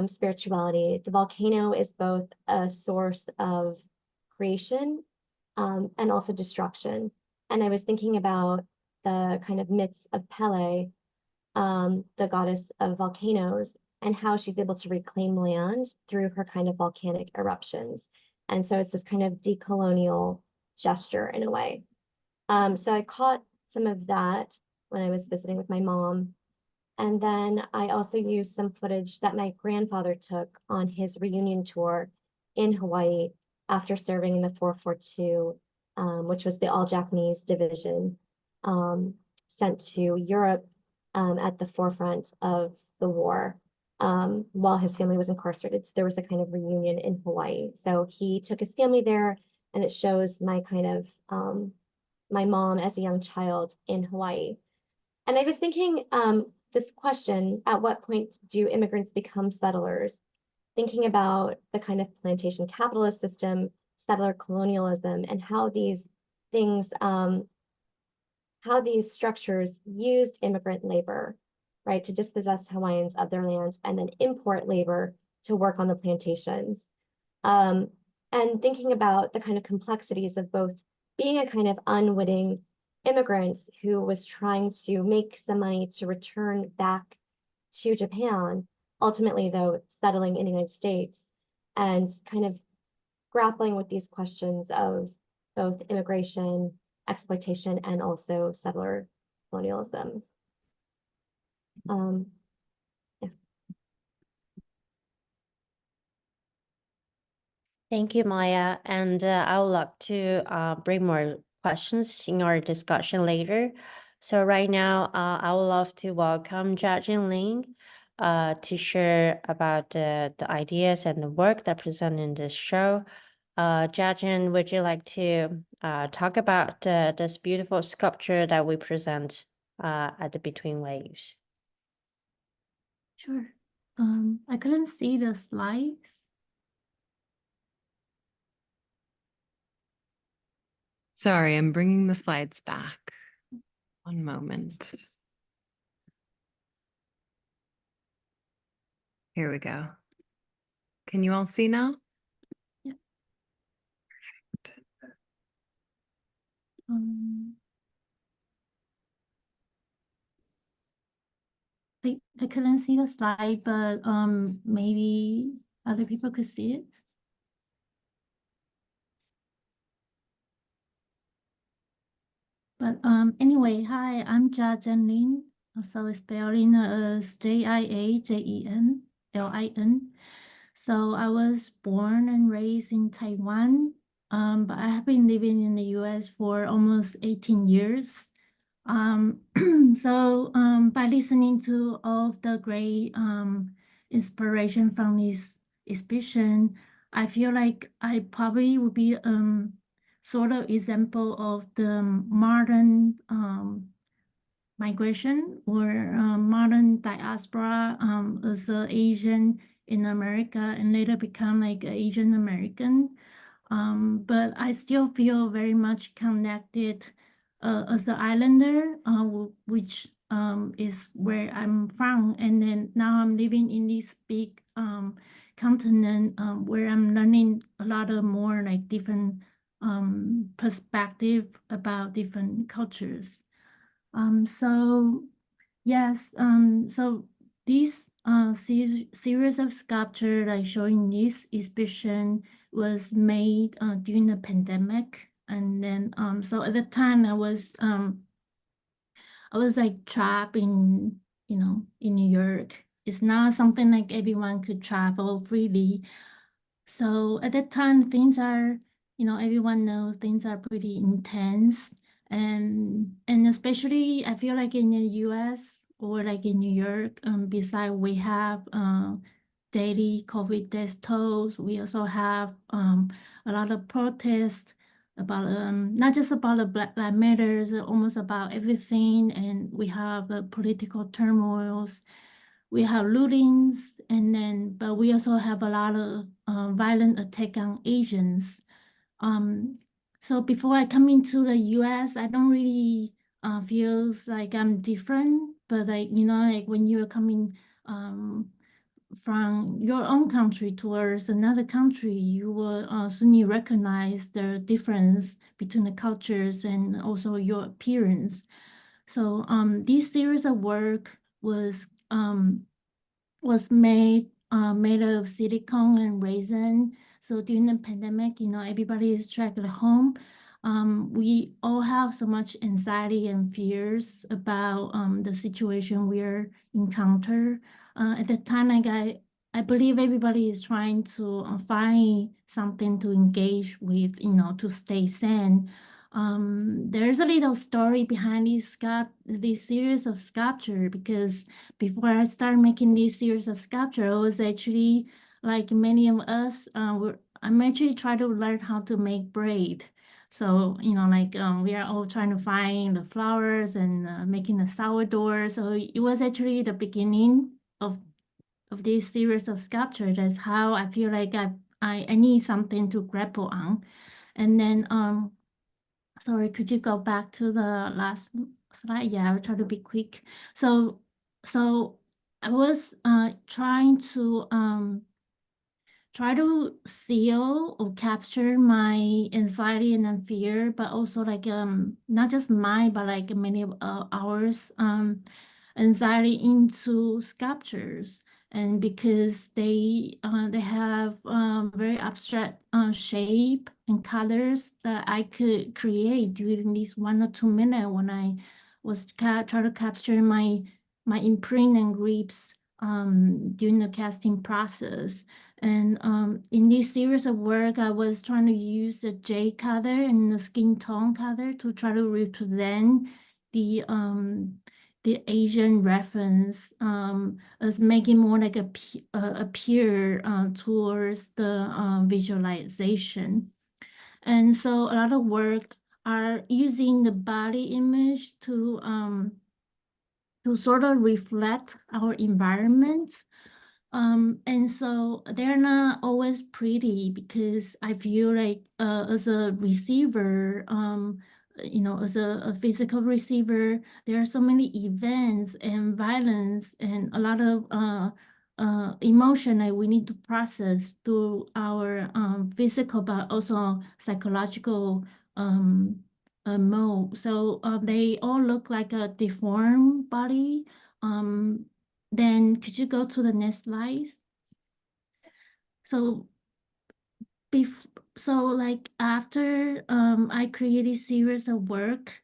Speaker 5: spirituality. The volcano is both a source of creation and also destruction. And I was thinking about the kind of myths of Pele, the goddess of volcanoes, and how she's able to reclaim land through her kind of volcanic eruptions. And so it's this kind of decolonial gesture in a way. So I caught some of that when I was visiting with my mom. And then I also used some footage that my grandfather took on his reunion tour in Hawaii after serving in the 442, which was the all-Japanese division sent to Europe at the forefront of the war while his family was incarcerated. So there was a kind of reunion in Hawaii. So he took his family there, and it shows my kind of, my mom as a young child in Hawaii. And I was thinking this question, at what point do immigrants become settlers? Thinking about the kind of plantation capitalist system, settler colonialism, and how these things, how these structures used immigrant labor, right, to dispossess Hawaiians of their lands and then import labor to work on the plantations. And thinking about the kind of complexities of both being a kind of unwitting immigrant who was trying to make some money to return back to Japan, ultimately though settling in the United States, and kind of grappling with these questions of both immigration, exploitation, and also settler colonialism. Yeah.
Speaker 2: Thank you, Maya. And I would like to bring more questions in our discussion later. So right now, I would love to welcome Jia-Jen Lin to share about the ideas and the work that present in this show. Jia-Jen, would you like to talk about this beautiful sculpture that we present at the Between Waves?
Speaker 6: Sure. I couldn't see the slides.
Speaker 1: Sorry, I'm bringing the slides back. One moment. Here we go. Can you all see now?
Speaker 6: Yeah. I couldn't see the slide, but maybe other people could see it. But anyway, hi, I'm Jia-Jen Lin. So spelling Jiajenlin. So I was born and raised in Taiwan, but I have been living in the US for almost 18 years. So by listening to all of the great inspiration from this exhibition, I feel like I probably would be sort of example of the modern migration or modern diaspora as a Asian in America and later become like Asian American. But I still feel very much connected as the islander, which is where I'm from. And then now I'm living in this big continent where I'm learning a lot of more like different perspective about different cultures. So yes, so this series of sculpture like showing this exhibition was made during the pandemic, and then so at the time I was like trapped in in New York. It's not something like everyone could travel freely. So at that time things are, everyone knows things are pretty intense, and especially I feel like in the US or like in New York, besides we have daily COVID death tolls, we also have a lot of protests about not just about the Black Lives Matters, almost about everything, and we have the political turmoils, we have lootings, and then but we also have a lot of violent attack on Asians. So before I come into the US, I don't really feels like I'm different, but like like when you're coming from your own country towards another country, you will soon recognize the difference between the cultures and also your appearance. So this series of work was made of silicone and resin. So during the pandemic, everybody is trapped at home. We all have so much anxiety and fears about the situation we're encounter. At the time, I believe everybody is trying to find something to engage with, to stay sane. There's a little story behind this series of sculpture, because before I started making this series of sculpture, I was actually, like many of us, I'm actually trying to learn how to make braid. So, like we are all trying to find the flowers and making a sourdough. So it was actually the beginning of this series of sculpture. That's how I feel like I need something to grapple on. And then sorry, could you go back to the last slide? Yeah, I'll try to be quick. So I was trying to seal or capture my anxiety and then fear, but also like not just mine, but like many of ours anxiety into sculptures. And because they have very abstract shape and colors that I could create during these 1 or 2 minutes when I was trying to capture my imprint and grips during the casting process. And in this series of work, I was trying to use the jade color and the skin tone color to try to represent the Asian reference as making more like appear towards the visualization. And so a lot of work are using the body image to sort of reflect our environment. And so they're not always pretty, because I feel like as a receiver, as a physical receiver, there are so many events and violence and a lot of emotion that we need to process through our physical, but also psychological mode. So they all look like a deformed body. Then could you go to the next slide? So like after I created a series of work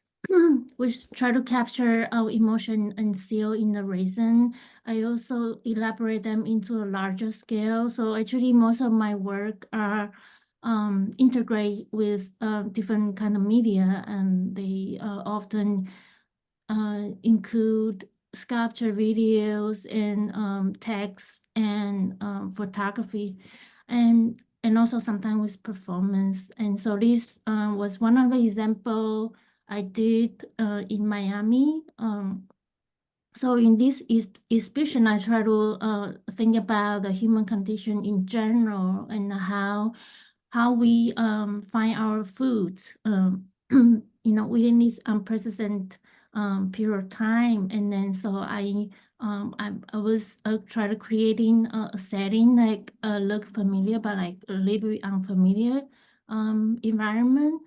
Speaker 6: which try to capture our emotion and seal in the resin, I also elaborate them into a larger scale. So actually most of my work are integrate with different kind of media, and they often include sculpture videos and text and photography. And and also sometimes with performance. And so this was one of the example I did in Miami. So in this exhibition, I try to think about the human condition in general and how we find our foods, within this unprecedented period of time. And then so I was trying to creating a setting like look familiar but like a little bit unfamiliar environment.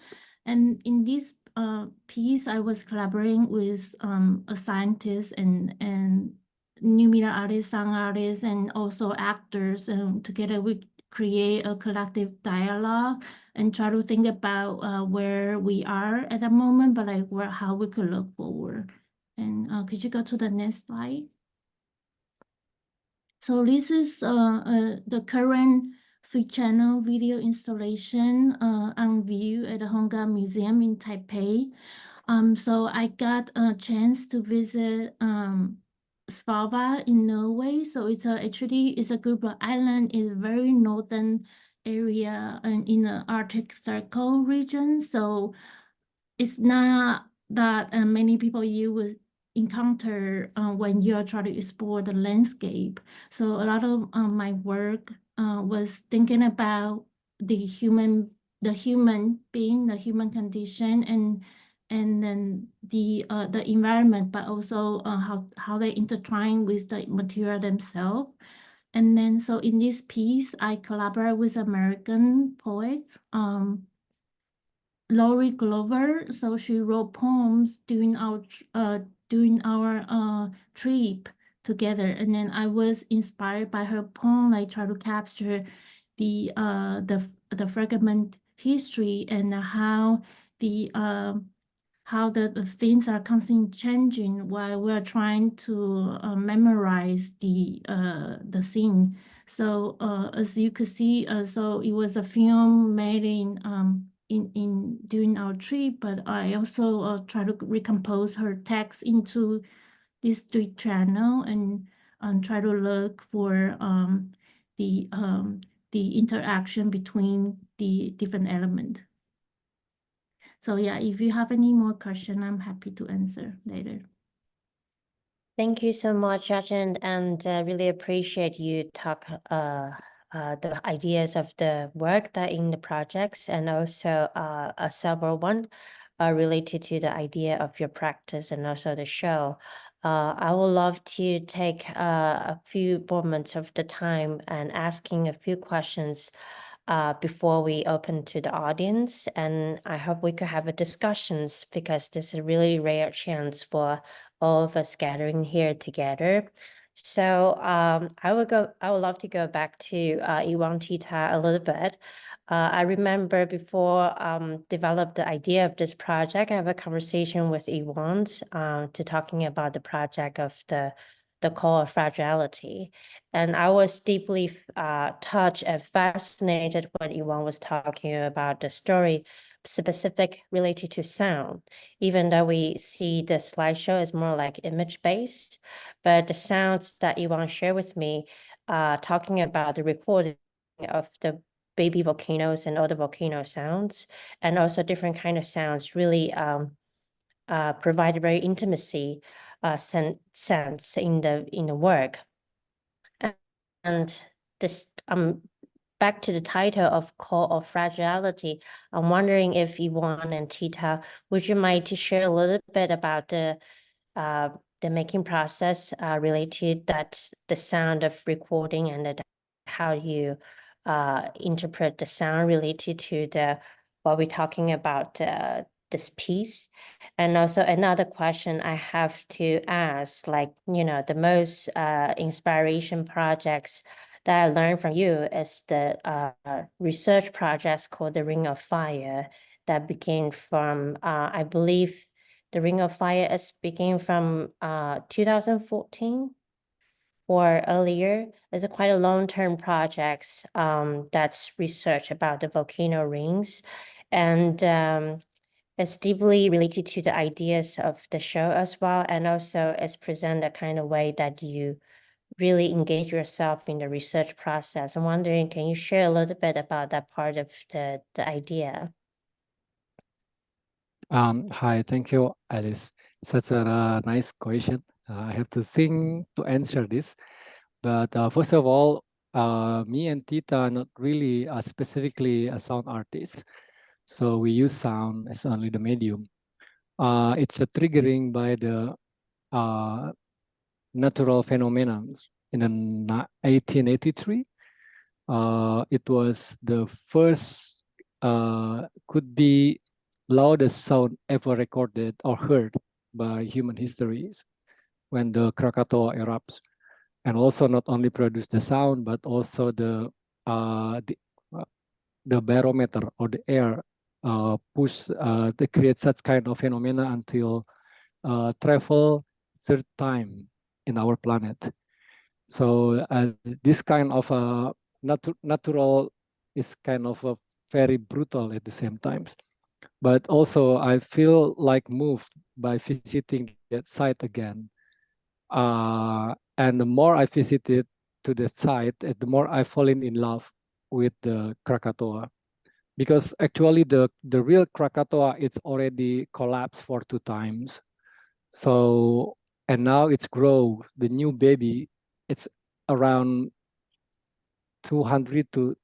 Speaker 6: And in this piece, I was collaborating with a scientist and new media artists, sound artists, and also actors. Together we create a collective dialogue and try to think about where we are at the moment, but like how we could look forward. And could you go to the next slide? So this is the current 3-channel video installation on view at the Hongga Museum in Taipei. So I got a chance to visit Svalbard in Norway. So it's actually a group of islands in a very northern area and in the Arctic Circle region. So it's not that many people you would encounter when you are trying to explore the landscape. So a lot of my work was thinking about the human being, the human condition, and then the environment, but also how they intertwine with the material themselves. And then so in this piece, I collaborate with American poets. Lori Glover, so she wrote poems during our trip together, and then I was inspired by her poem. I try to capture the fragment history and how the things are constantly changing while we're trying to memorize the scene. So as you could see, so it was a film made in during our trip, but I also try to recompose her text into this 3-channel and try to look for the interaction between the different elements. So yeah, if you have any more question, I'm happy to answer later.
Speaker 2: Thank you so much, Jia-Jen, and really appreciate you talk the ideas of the work that in the projects, and also several one related to the idea of your practice and also the show. I would love to take a few moments of the time and asking a few questions before we open to the audience. And I hope we could have a discussions because this is a really rare chance for all of us gathering here together. So I would love to go back to Irwan Tita a little bit. I remember before developed the idea of this project, I have a conversation with Irwan to talking about the project of the call of fragility. And I was deeply touched and fascinated when Irwan was talking about the story specific related to sound, even though we see the slideshow is more like image-based, but the sounds that Irwan shared with me, talking about the recording of the baby volcanoes and other volcano sounds, and also different kind of sounds really provide very intimacy sense in the work. And this back to the title of Call of Fragility, I'm wondering if Irwan and Tita, would you mind to share a little bit about the making process related that the sound of recording and how you interpret the sound related to what we're talking about this piece. And also another question I have to ask, like, the most inspiration projects that I learned from you is the research projects called the Ring of Fire that began from, I believe the Ring of Fire is beginning from 2014 or earlier. It's quite a long-term project that's research about the volcano rings. And it's deeply related to the ideas of the show as well. And also it's presented a kind of way that you really engage yourself in the research process. I'm wondering, can you share a little bit about that part of the idea?
Speaker 4: Hi, thank you, Alice. Such a nice question. I have to think to answer this. But first of all, me and Tita are not really specifically a sound artist. So we use sound as only the medium. It's a triggering by the natural phenomena. In 1883, it was the first, could be loudest sound ever recorded or heard by human histories when the Krakatoa erupts, and also not only produce the sound but also the barometer or the air push to create such kind of phenomena until travel third time in our planet. So this kind of natural is kind of very brutal at the same time. But also I feel like moved by visiting that site again. And the more I visited to the site, the more I fallen in love with the Krakatoa. Because actually the real Krakatoa, it's already collapsed for 2 times. So, and now it's grow, the new baby, it's around 200 to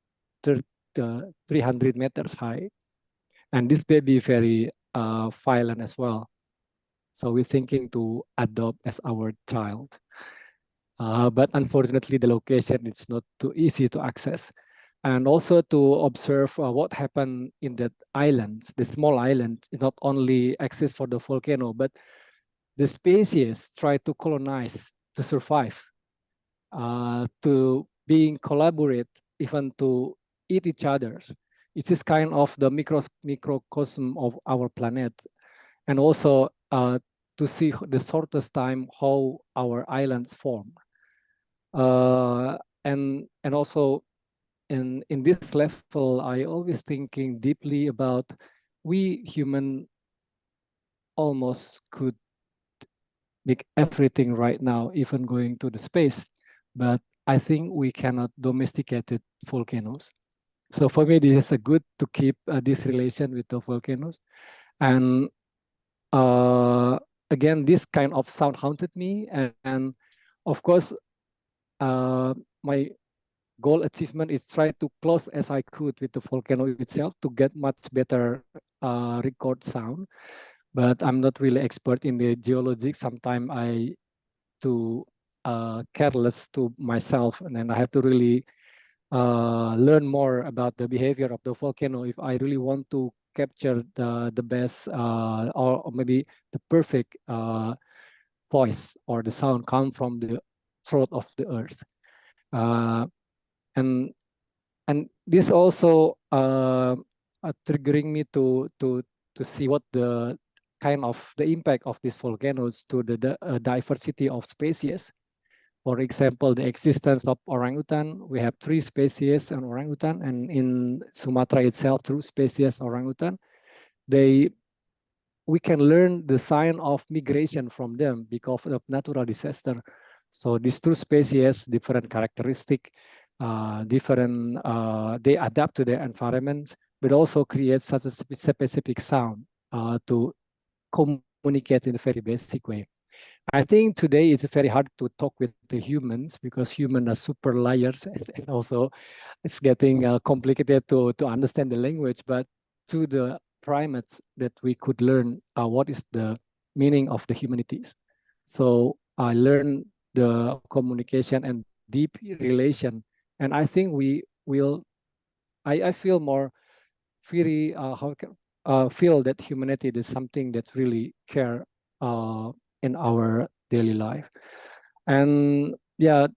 Speaker 4: 300 meters high. And this baby very violent as well. So we're thinking to adopt as our child. But unfortunately, the location is not too easy to access. And also to observe what happened in that islands, the small island is not only access for the volcano, but the species try to colonize to survive, to being collaborate, even to eat each other. It is kind of the microcosm of our planet. And also to see the shortest time how our islands form. And also in this level, I always thinking deeply about we human almost could make everything right now, even going to the space, but I think we cannot domesticate volcanoes. So for me, this is a good to keep this relation with the volcanoes. And again, this kind of sound haunted me. And of course, my goal achievement is try to close as I could with the volcano itself to get much better record sound. But I'm not really expert in the geology. Sometimes I too careless to myself, and then I have to really learn more about the behavior of the volcano if I really want to capture the best or maybe the perfect voice or the sound come from the throat of the earth. And this also triggering me to see what the kind of the impact of these volcanoes to the diversity of species. For example, the existence of orangutan. We have 3 species in orangutan, and in Sumatra itself, 2 species orangutan. We can learn the sign of migration from them because of natural disaster. So these 2 species, different characteristic, different, they adapt to their environment, but also create such a specific sound to communicate in a very basic way. I think today it's very hard to talk with the humans because humans are super liars, and also it's getting complicated to understand the language. But to the primates, that we could learn what is the meaning of the humanities. So I learned the communication and deep relation, and I think we will. I feel more very feel that humanity is something that really care in our daily life. And yeah,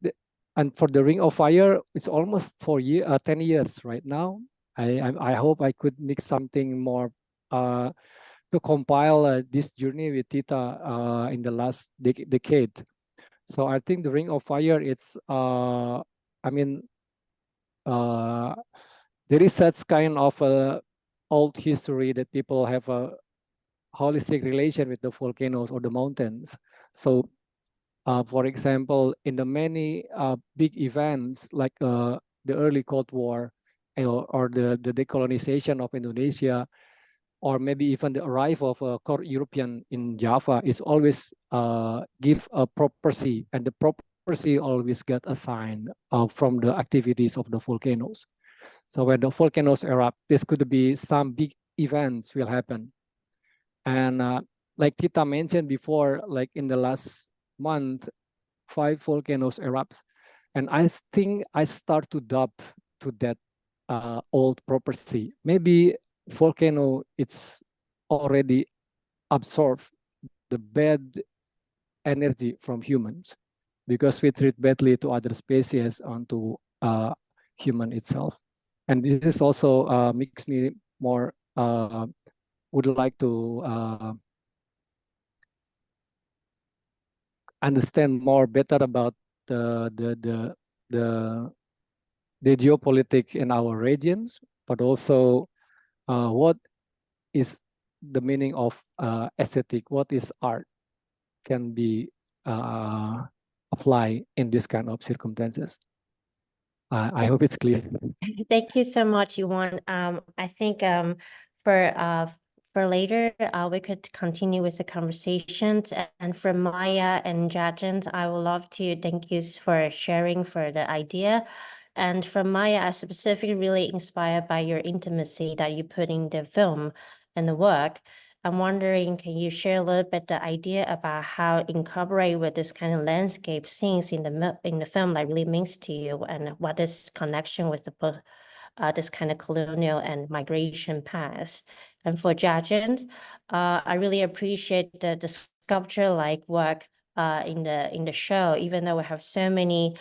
Speaker 4: and for the Ring of Fire, it's almost 10 years right now. I hope I could make something more to compile this journey with Tita in the last decade. So I think the Ring of Fire, it's I mean, there is such kind of old history that people have a holistic relation with the volcanoes or the mountains. So For example, in the many big events like the early Cold War or the decolonization of Indonesia, or maybe even the arrival of a core European in Java, is always give a property, and the property always get assigned from the activities of the volcanoes. So when the volcanoes erupt, this could be some big events will happen. And like Tita mentioned before, like in the last month, 5 volcanoes erupt. And I think I start to doubt to that old property. Maybe volcano, it's already absorbed the bad energy from humans because we treat badly to other species onto human itself. And this is also makes me more would like to understand more better about the geopolitics in our regions, but also what is the meaning of aesthetic, what is art can be applied in this kind of circumstances. I hope it's clear.
Speaker 2: Thank you so much, Irwan. I think for later, we could continue with the conversations. And for Maya and Jia-Jen, I would love to thank you for sharing for the idea. And for Maya, I specifically really inspired by your intimacy that you put in the film and the work. I'm wondering, can you share a little bit the idea about how incorporate with this kind of landscape scenes in the film that really means to you, and what is connection with the this kind of colonial and migration past? And for Jia-Jen, I really appreciate the sculpture-like work in the show, even though we have so many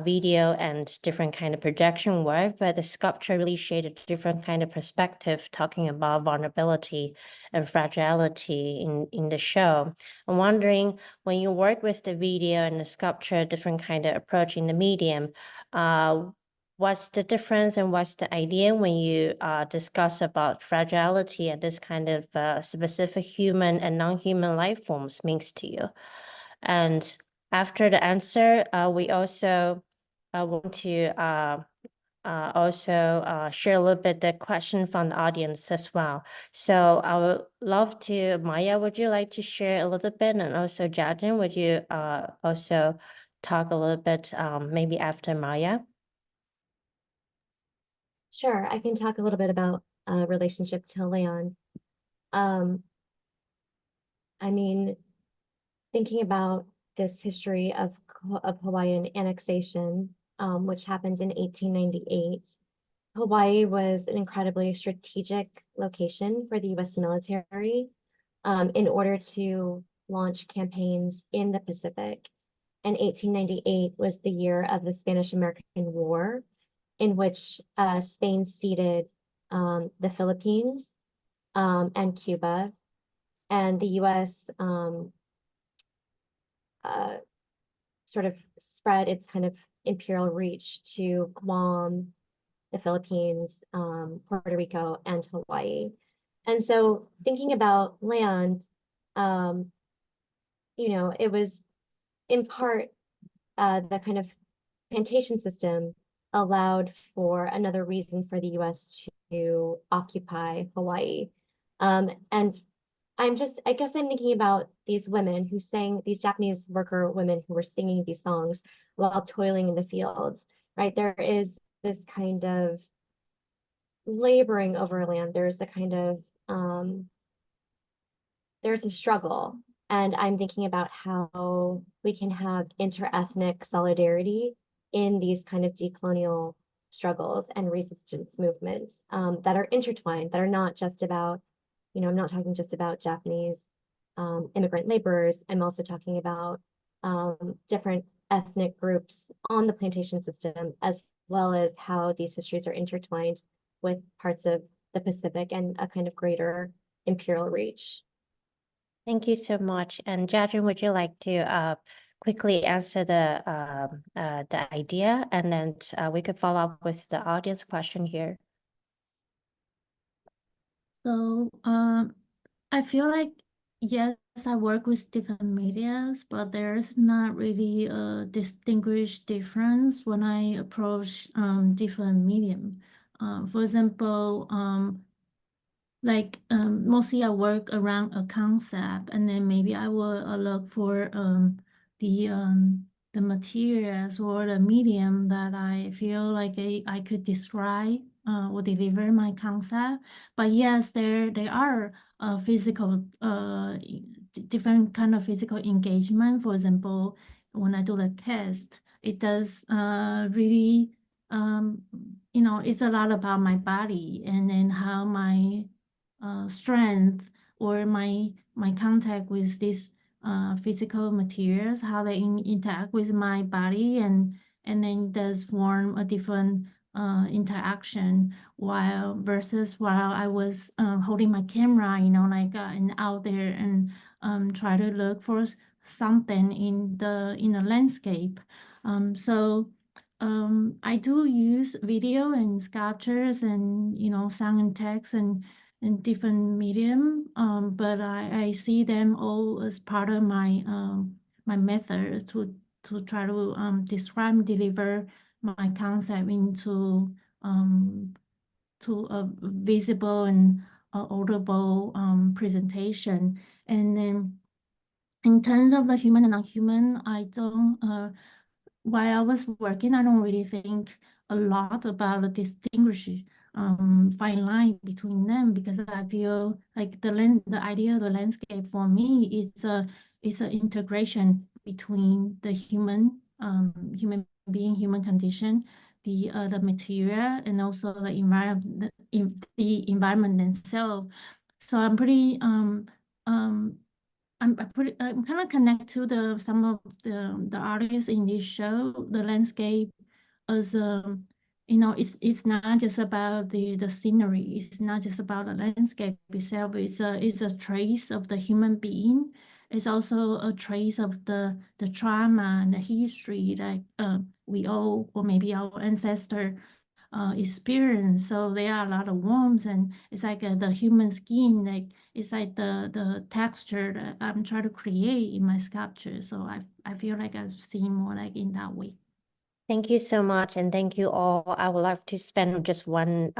Speaker 2: video and different kind of projection work, but the sculpture really shaded a different kind of perspective, talking about vulnerability and fragility in the show. I'm wondering, when you work with the video and the sculpture, different kind of approach in the medium, what's the difference and what's the idea when you discuss about fragility and this kind of specific human and non-human life forms means to you? And after the answer, we also want to also share a little bit the question from the audience as well. So I would love to, Maya, would you like to share a little bit? And also Jia-Jen, would you also talk a little bit maybe after Maya?
Speaker 5: Sure, I can talk a little bit about relationship to Leon. I mean, thinking about this history of Hawaiian annexation, which happened in 1898, Hawaii was an incredibly strategic location for the U.S. military in order to launch campaigns in the Pacific. And 1898 was the year of the Spanish-American War, in which Spain ceded the Philippines and Cuba, and the U.S. Sort of spread its kind of imperial reach to Guam, the Philippines, Puerto Rico, and Hawaii. And so thinking about land, you know, it was in part the kind of plantation system allowed for another reason for the U.S. to occupy Hawaii. And I guess I'm thinking about these women who sang, these Japanese worker women who were singing these songs while toiling in the fields, right? There is this kind of laboring over land. There's a kind of, there's a struggle. And I'm thinking about how we can have inter-ethnic solidarity in these kind of decolonial struggles and resistance movements that are intertwined, that are not just about, you know, I'm not talking just about Japanese immigrant laborers. I'm also talking about different ethnic groups on the plantation system, as well as how these histories are intertwined with parts of the Pacific and a kind of greater imperial reach.
Speaker 2: Thank you so much. And Jia-Jen, would you like to quickly answer the idea, and then we could follow up with the audience question here?
Speaker 6: So I feel like yes, I work with different medias, but there's not really a distinguished difference when I approach different medium. For example, mostly I work around a concept, and then maybe I will look for the materials or the medium that I feel like I could describe or deliver my concept. But yes, there are physical different kind of physical engagement. For example, when I do the test, it does really it's a lot about my body, and then how my strength or my contact with these physical materials, how they interact with my body, and then does form a different interaction while I was holding my camera, and out there and try to look for something in the landscape. So I do use video and sculptures and sound and text and in different medium, but I see them all as part of my my method to try to describe and deliver my concept into to a visible and audible presentation. And then in terms of the human and non-human, I don't while I was working, I don't really think a lot about the distinguishing fine line between them, because I feel like the idea of the landscape for me is an integration between the human being, human condition, the material, and also the environment, the environment themselves. So I'm pretty I'm kind of connect to some of the artists in this show. The landscape as it's not just about the scenery. It's not just about the landscape itself. It's a trace of the human being. It's also a trace of the trauma and the history that we all, or maybe our ancestor experience. So there are a lot of warmth, and it's like the human skin, like it's like the texture that I'm trying to create in my sculpture. So I feel like I've seen more like in that way.
Speaker 2: Thank you so much, and thank you all. I would like to spend just 1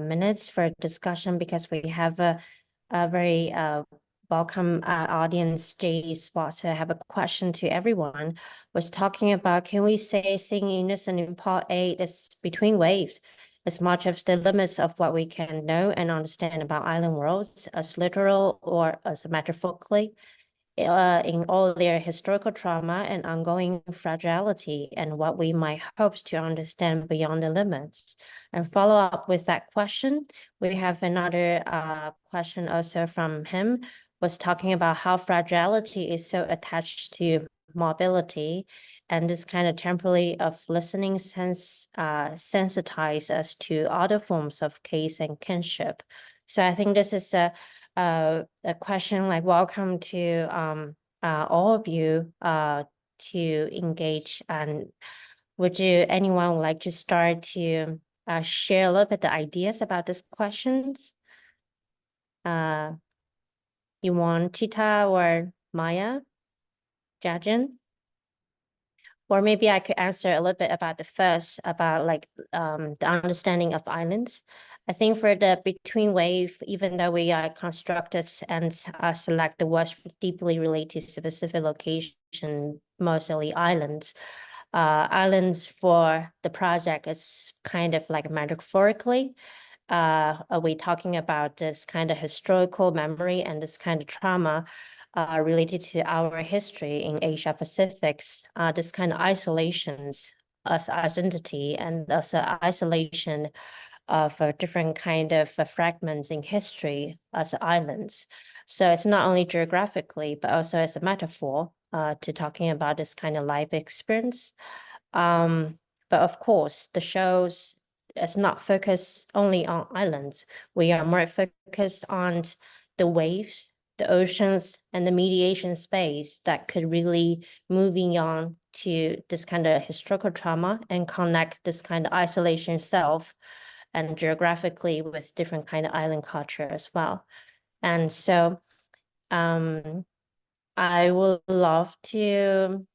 Speaker 2: minute for discussion, because we have a very welcome audience. Jay Spots have a question to everyone. Was talking about, can we say singing unison in part 8 is between waves, as much as the limits of what we can know and understand about island worlds as literal or as metaphorically, in all their historical trauma and ongoing fragility, and what we might hope to understand beyond the limits. And follow up with that question, we have another question also from him, was talking about how fragility is so attached to mobility, and this kind of temporally of listening sensitize us to other forms of case and kinship. So I think this is a question like, welcome to all of you to engage. And would anyone would like to start to share a little bit the ideas about these questions? You want Tita or Maya, Jia-Jen? Or maybe I could answer a little bit about the first, about like the understanding of islands. I think for the between wave, even though we are constructed and select the words deeply related to specific location, mostly islands. Islands for the project is kind of like metaphorically. Are we talking about this kind of historical memory and this kind of trauma related to our history in Asia Pacifics, this kind of isolations as identity and as isolation of a different kind of fragments in history as islands. So it's not only geographically, but also as a metaphor to talking about this kind of life experience. But of course, the shows is not focused only on islands. We are more focused on the waves, the oceans, and the mediation space that could really moving on to this kind of historical trauma and connect this kind of isolation self and geographically with different kind of island culture as well. And so I would love to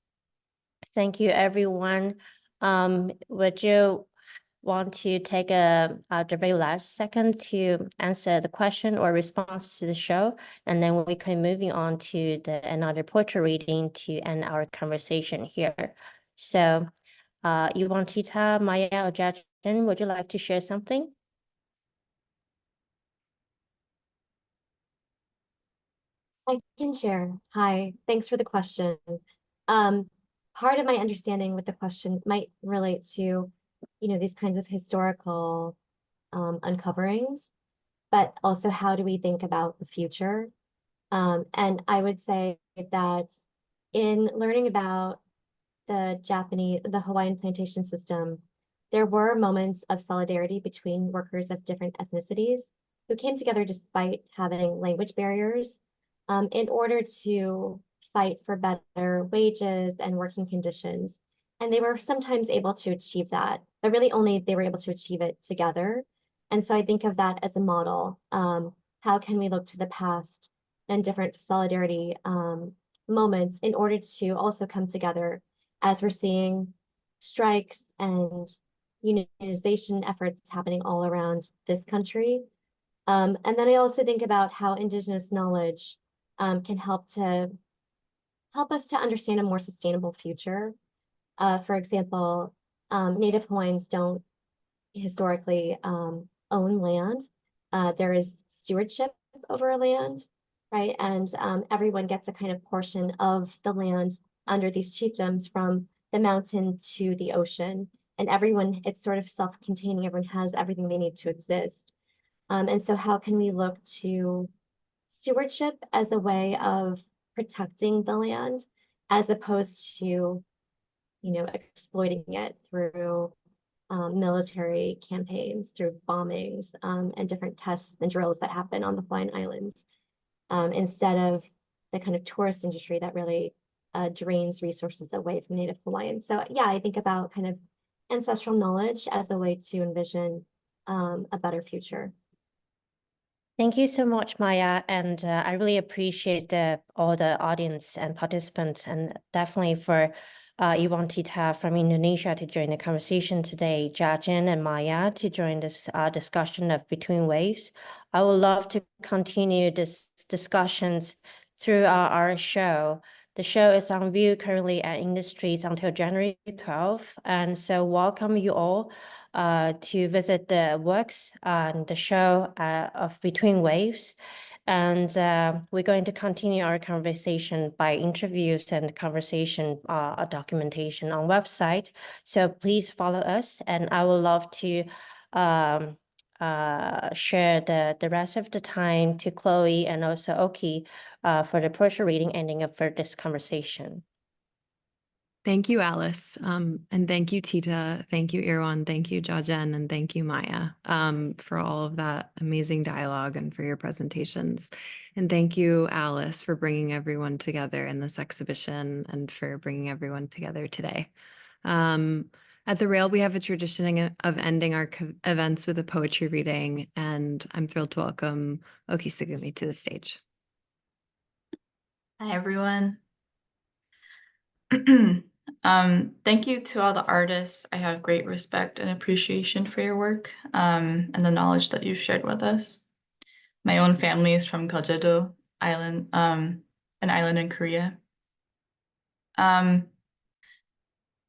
Speaker 2: thank you, everyone. Would you want to take the very last second to answer the question or response to the show? And then we can moving on to another poetry reading to end our conversation here. So Irwan, Tita, Maya, or Jia-Jen, would you like to share something?
Speaker 5: I can share. Hi, thanks for the question. Part of my understanding with the question might relate to, these kinds of historical uncoverings, but also how do we think about the future? And I would say that in learning about the Hawaiian plantation system, there were moments of solidarity between workers of different ethnicities who came together despite having language barriers, in order to fight for better wages and working conditions. And they were sometimes able to achieve that, but really only they were able to achieve it together. And so I think of that as a model. How can we look to the past and different solidarity moments in order to also come together as we're seeing strikes and unionization efforts happening all around this country. And then I also think about how Indigenous knowledge can help us to understand a more sustainable future. For example, Native Hawaiians don't historically own land. There is stewardship over land, right? And everyone gets a kind of portion of the land under these chiefdoms from the mountain to the ocean. And everyone, it's sort of self-containing, everyone has everything they need to exist. And so how can we look to stewardship as a way of protecting the land as opposed to, exploiting it through military campaigns, through bombings, and different tests and drills that happen on the Hawaiian Islands, instead of the kind of tourist industry that really drains resources away from Native Hawaiians. So yeah, I think about kind of ancestral knowledge as a way to envision a better future.
Speaker 2: Thank you so much, Maya. And I really appreciate all the audience and participants, and definitely for Irwan, Tita from Indonesia to join the conversation today, Jia-Jen and Maya to join this discussion of Between Waves. I would love to continue this discussions through our show. The show is on view currently at Industries until January 12th. And so welcome you all to visit the works and the show of Between Waves. And we're going to continue our conversation by interviews and conversation documentation on website. So please follow us, and I would love to share the rest of the time to Chloe and also Oki for the poetry reading ending up for this conversation.
Speaker 1: Thank you, Alice. And thank you, Tita. Thank you, Irwan. Thank you, Jia-Jen. And thank you, Maya, for all of that amazing dialogue and for your presentations. And thank you, Alice, for bringing everyone together in this exhibition and for bringing everyone together today. At the Rail, we have a tradition of ending our events with a poetry reading, and I'm thrilled to welcome Oki Sogumi to the stage.
Speaker 7: Hi, everyone. Thank you to all the artists. I have great respect and appreciation for your work and the knowledge that you've shared with us. My own family is from Jeju Island, an island in Korea.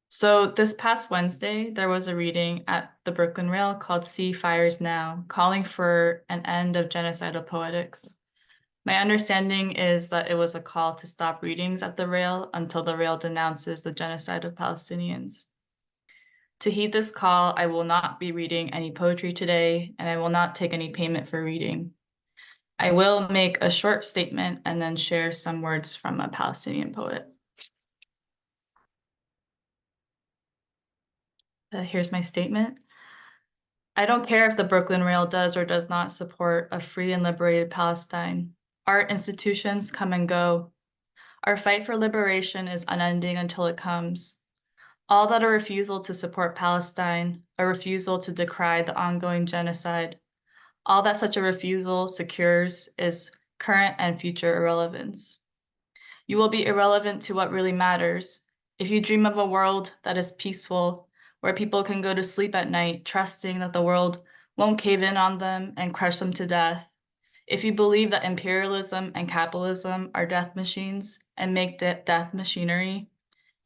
Speaker 7: So this past Wednesday, there was a reading at the Brooklyn Rail called Sea Fires Now, calling for an end of genocidal poetics. My understanding is that it was a call to stop readings at the Rail until the Rail denounces the genocide of Palestinians. To heed this call, I will not be reading any poetry today, and I will not take any payment for reading. I will make a short statement and then share some words from a Palestinian poet. Here's my statement. I don't care if the Brooklyn Rail does or does not support a free and liberated Palestine. Art institutions come and go. Our fight for liberation is unending until it comes. All that a refusal to support Palestine, a refusal to decry the ongoing genocide, all that such a refusal secures is current and future irrelevance. You will be irrelevant to what really matters. If you dream of a world that is peaceful, where people can go to sleep at night, trusting that the world won't cave in on them and crush them to death. If you believe that imperialism and capitalism are death machines and make death machinery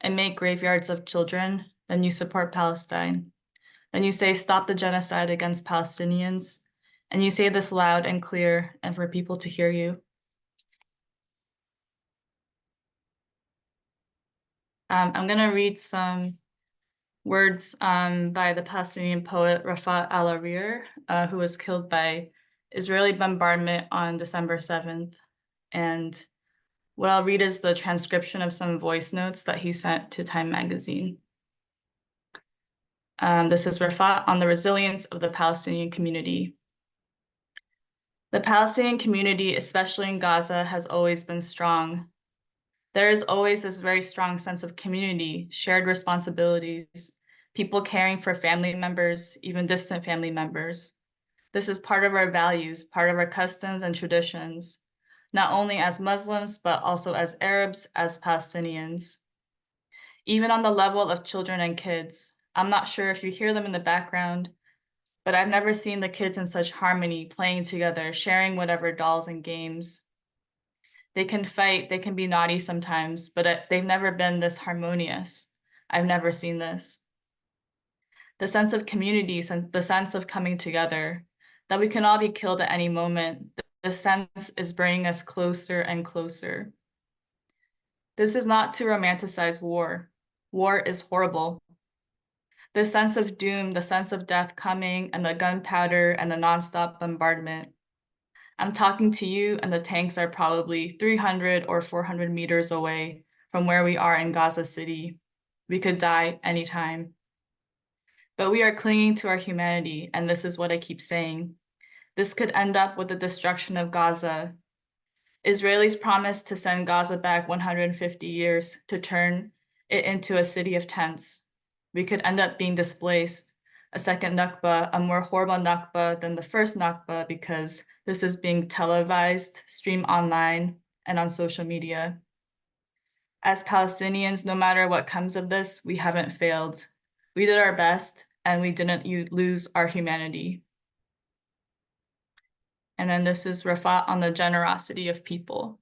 Speaker 7: and make graveyards of children, then you support Palestine. Then you say, stop the genocide against Palestinians. And you say this loud and clear and for people to hear you. I'm going to read some words by the Palestinian poet Rafat al-Arir, who was killed by Israeli bombardment on December 7th. And what I'll read is the transcription of some voice notes that he sent to Time magazine. This is Rafat on the resilience of the Palestinian community. The Palestinian community, especially in Gaza, has always been strong. There is always this very strong sense of community, shared responsibilities, people caring for family members, even distant family members. This is part of our values, part of our customs and traditions, not only as Muslims, but also as Arabs, as Palestinians. Even on the level of children and kids, I'm not sure if you hear them in the background, but I've never seen the kids in such harmony, playing together, sharing whatever dolls and games. They can fight, they can be naughty sometimes, but they've never been this harmonious. I've never seen this. The sense of community, the sense of coming together, that we can all be killed at any moment, the sense is bringing us closer and closer. This is not to romanticize war. War is horrible. The sense of doom, the sense of death coming, and the gunpowder and the nonstop bombardment. I'm talking to you, and the tanks are probably 300 or 400 meters away from where we are in Gaza City. We could die anytime. But we are clinging to our humanity, and this is what I keep saying. This could end up with the destruction of Gaza. Israelis promised to send Gaza back 150 years to turn it into a city of tents. We could end up being displaced, a second Nakba, a more horrible Nakba than the first Nakba, because this is being televised, streamed online, and on social media. As Palestinians, no matter what comes of this, we haven't failed. We did our best, and we didn't lose our humanity. And then this is Rafat on the generosity of people.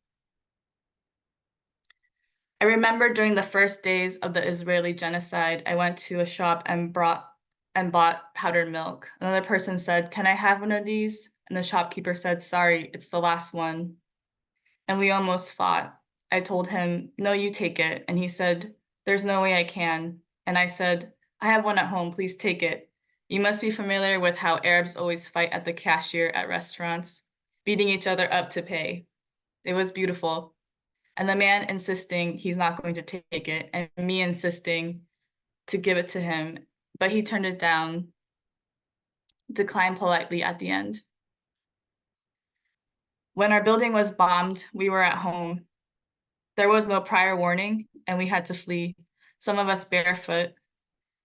Speaker 7: I remember during the first days of the Israeli genocide, I went to a shop and bought powdered milk. Another person said, "Can I have one of these?" And the shopkeeper said, "Sorry, it's the last one." And we almost fought. I told him, "No, you take it." And he said, "There's no way I can." And I said, "I have one at home, please take it." You must be familiar with how Arabs always fight at the cashier at restaurants, beating each other up to pay. It was beautiful. And the man insisting he's not going to take it, and me insisting to give it to him, but he turned it down, declined politely at the end. When our building was bombed, we were at home. There was no prior warning, and we had to flee, some of us barefoot.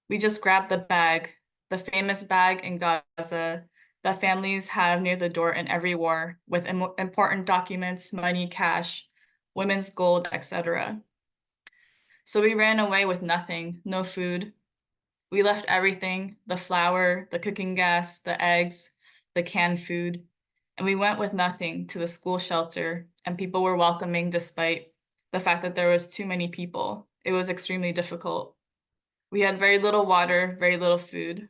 Speaker 7: We just grabbed the bag, the famous bag in Gaza that families have near the door in every war, with important documents, money, cash, women's gold, etc. So we ran away with nothing, no food. We left everything, the flour, the cooking gas, the eggs, the canned food, and we went with nothing to the school shelter, and people were welcoming despite the fact that there was too many people. It was extremely difficult. We had very little water, very little food.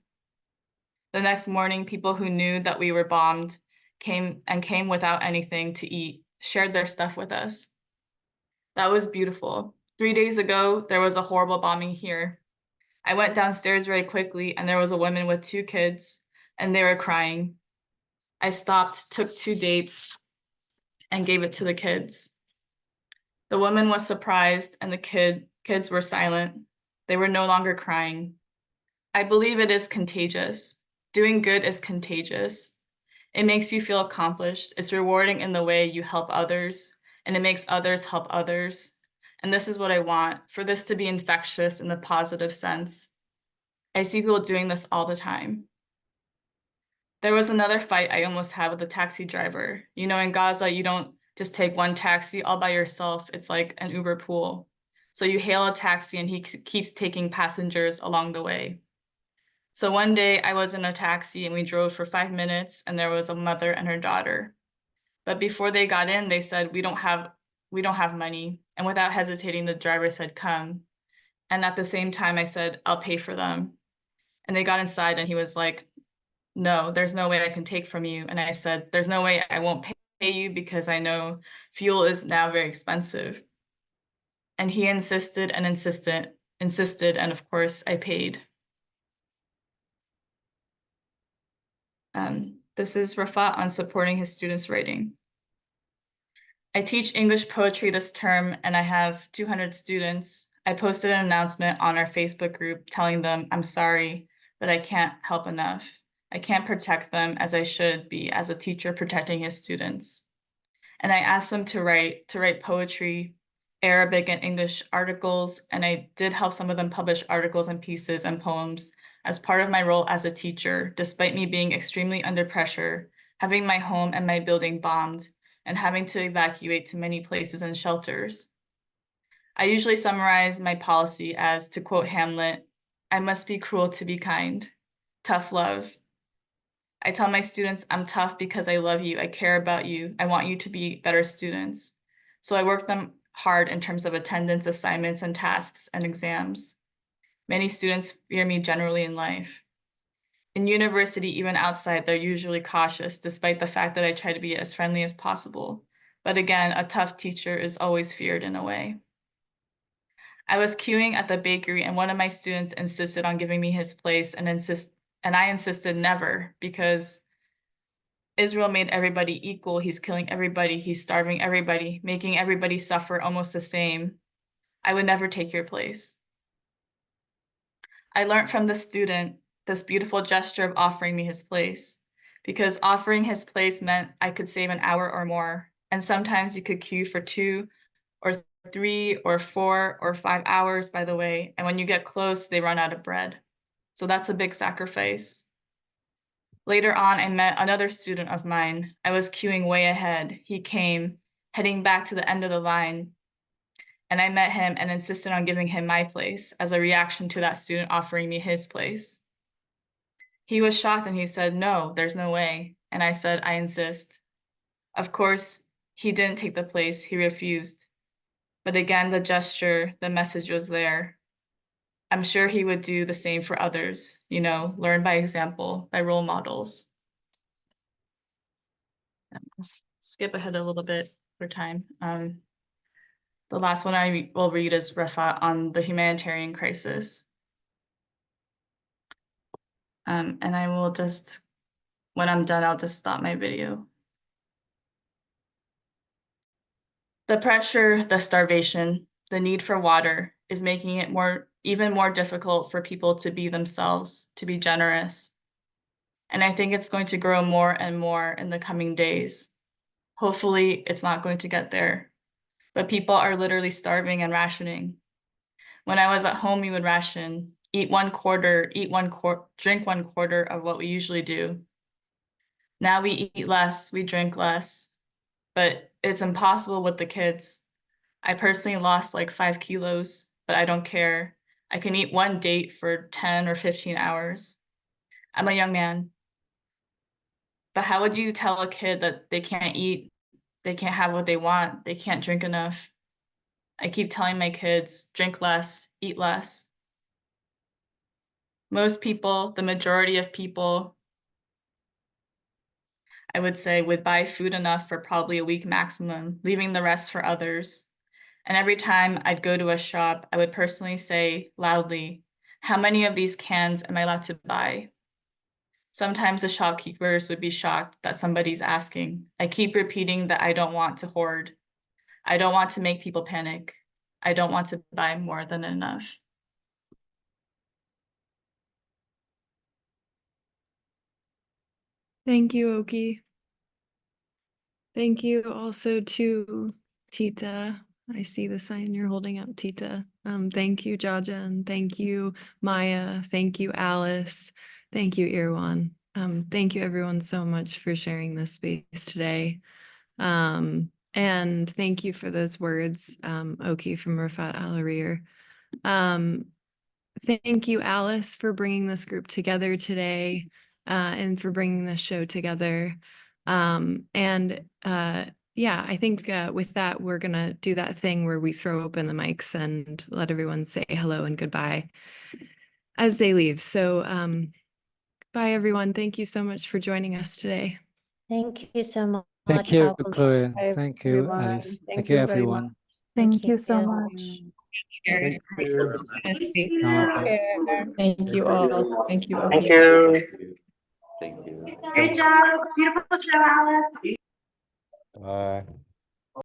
Speaker 7: The next morning, people who knew that we were bombed came without anything to eat, shared their stuff with us. That was beautiful. 3 days ago, there was a horrible bombing here. I went downstairs very quickly, and there was a woman with 2 kids, and they were crying. I stopped, took 2 dates, and gave it to the kids. The woman was surprised, and the kids were silent. They were no longer crying. I believe it is contagious. Doing good is contagious. It makes you feel accomplished. It's rewarding in the way you help others, and it makes others help others. And this is what I want, for this to be infectious in the positive sense. I see people doing this all the time. There was another fight I almost had with a taxi driver. You know, in Gaza, you don't just take one taxi all by yourself. It's like an Uber pool. So you hail a taxi and he keeps taking passengers along the way. So one day I was in a taxi and we drove for 5 minutes and there was a mother and her daughter. But before they got in, they said, we don't have money. And without hesitating, the driver said, come. And at the same time, I said, I'll pay for them. And they got inside and he was like, no, there's no way I can take from you. And I said, there's no way I won't pay you because I know fuel is now very expensive. And he insisted and insisted. And of course I paid. This is Rafat on supporting his students' writing. I teach English poetry this term and I have 200 students. I posted an announcement on our Facebook group telling them I'm sorry that I can't help enough. I can't protect them as I should be as a teacher protecting his students. And I asked them to write poetry, Arabic and English articles, and I did help some of them publish articles and pieces and poems as part of my role as a teacher, despite me being extremely under pressure, having my home and my building bombed, and having to evacuate to many places and shelters. I usually summarize my policy as, to quote Hamlet, I must be cruel to be kind, tough love. I tell my students I'm tough because I love you, I care about you, I want you to be better students. So I work them hard in terms of attendance, assignments, and tasks and exams. Many students fear me generally in life. In university, even outside, they're usually cautious, despite the fact that I try to be as friendly as possible. But again, a tough teacher is always feared in a way. I was queuing at the bakery and one of my students insisted on giving me his place and I insisted never, because Israel made everybody equal. He's killing everybody. He's starving everybody, making everybody suffer almost the same. I would never take your place. I learned from the student this beautiful gesture of offering me his place, because offering his place meant I could save an hour or more. And sometimes you could queue for 2 or 3 or 4 or 5 hours, by the way. And when you get close, they run out of bread. So that's a big sacrifice. Later on, I met another student of mine. I was queuing way ahead. He came, heading back to the end of the line. And I met him and insisted on giving him my place as a reaction to that student offering me his place. He was shocked and he said, no, there's no way. And I said, I insist. Of course, he didn't take the place, he refused. But again, the gesture, the message was there. I'm sure he would do the same for others, learn by example, by role models. Let's skip ahead a little bit for time. The last one I will read is Rafat on the humanitarian crisis. And I will just, when I'm done, I'll just stop my video. The pressure, the starvation, the need for water is making it even more difficult for people to be themselves, to be generous. And I think it's going to grow more and more in the coming days. Hopefully, it's not going to get there. But people are literally starving and rationing. When I was at home, we would ration, drink 1/4 of what we usually do. Now we eat less, we drink less, but it's impossible with the kids. I personally lost like 5 kilos, but I don't care. I can eat one date for 10 or 15 hours. I'm a young man. But how would you tell a kid that they can't eat, they can't have what they want, they can't drink enough? I keep telling my kids, drink less, eat less. Most people, the majority of people, I would say, would buy food enough for probably a week maximum, leaving the rest for others. And every time I'd go to a shop, I would personally say loudly, how many of these cans am I allowed to buy? Sometimes the shopkeepers would be shocked that somebody's asking. I keep repeating that I don't want to hoard. I don't want to make people panic. I don't want to buy more than enough.
Speaker 1: Thank you, Oki. Thank you also to Tita. I see the sign you're holding up, Tita. Thank you, Jia-Jen. Thank you, Maya. Thank you, Alice. Thank you, Irwan. Thank you everyone so much for sharing this space today. And thank you for those words, Oki from Rafat Al-Arir. Thank you, Alice, for bringing this group together today and for bringing this show together. Yeah, I think with that, we're going to do that thing where we throw open the mics and let everyone say hello and goodbye as they leave. So bye, everyone. Thank you so much for joining us today.
Speaker 2: Thank you so much.
Speaker 4: Thank you,
Speaker 2: I will-
Speaker 4: Chloe.
Speaker 3: Bye,
Speaker 4: Thank you,
Speaker 3: everyone.
Speaker 4: Alice.
Speaker 3: Thank
Speaker 4: Thank you,
Speaker 3: you very much.
Speaker 4: everyone.
Speaker 8: Thank you so
Speaker 2: too.
Speaker 8: much.
Speaker 1: Thank
Speaker 3: Take care.
Speaker 9: Thank you all. Thank you, Oki.
Speaker 10: Thank you.
Speaker 11: Thank you.
Speaker 10: Great job. Beautiful show, Alice.
Speaker 11: Bye.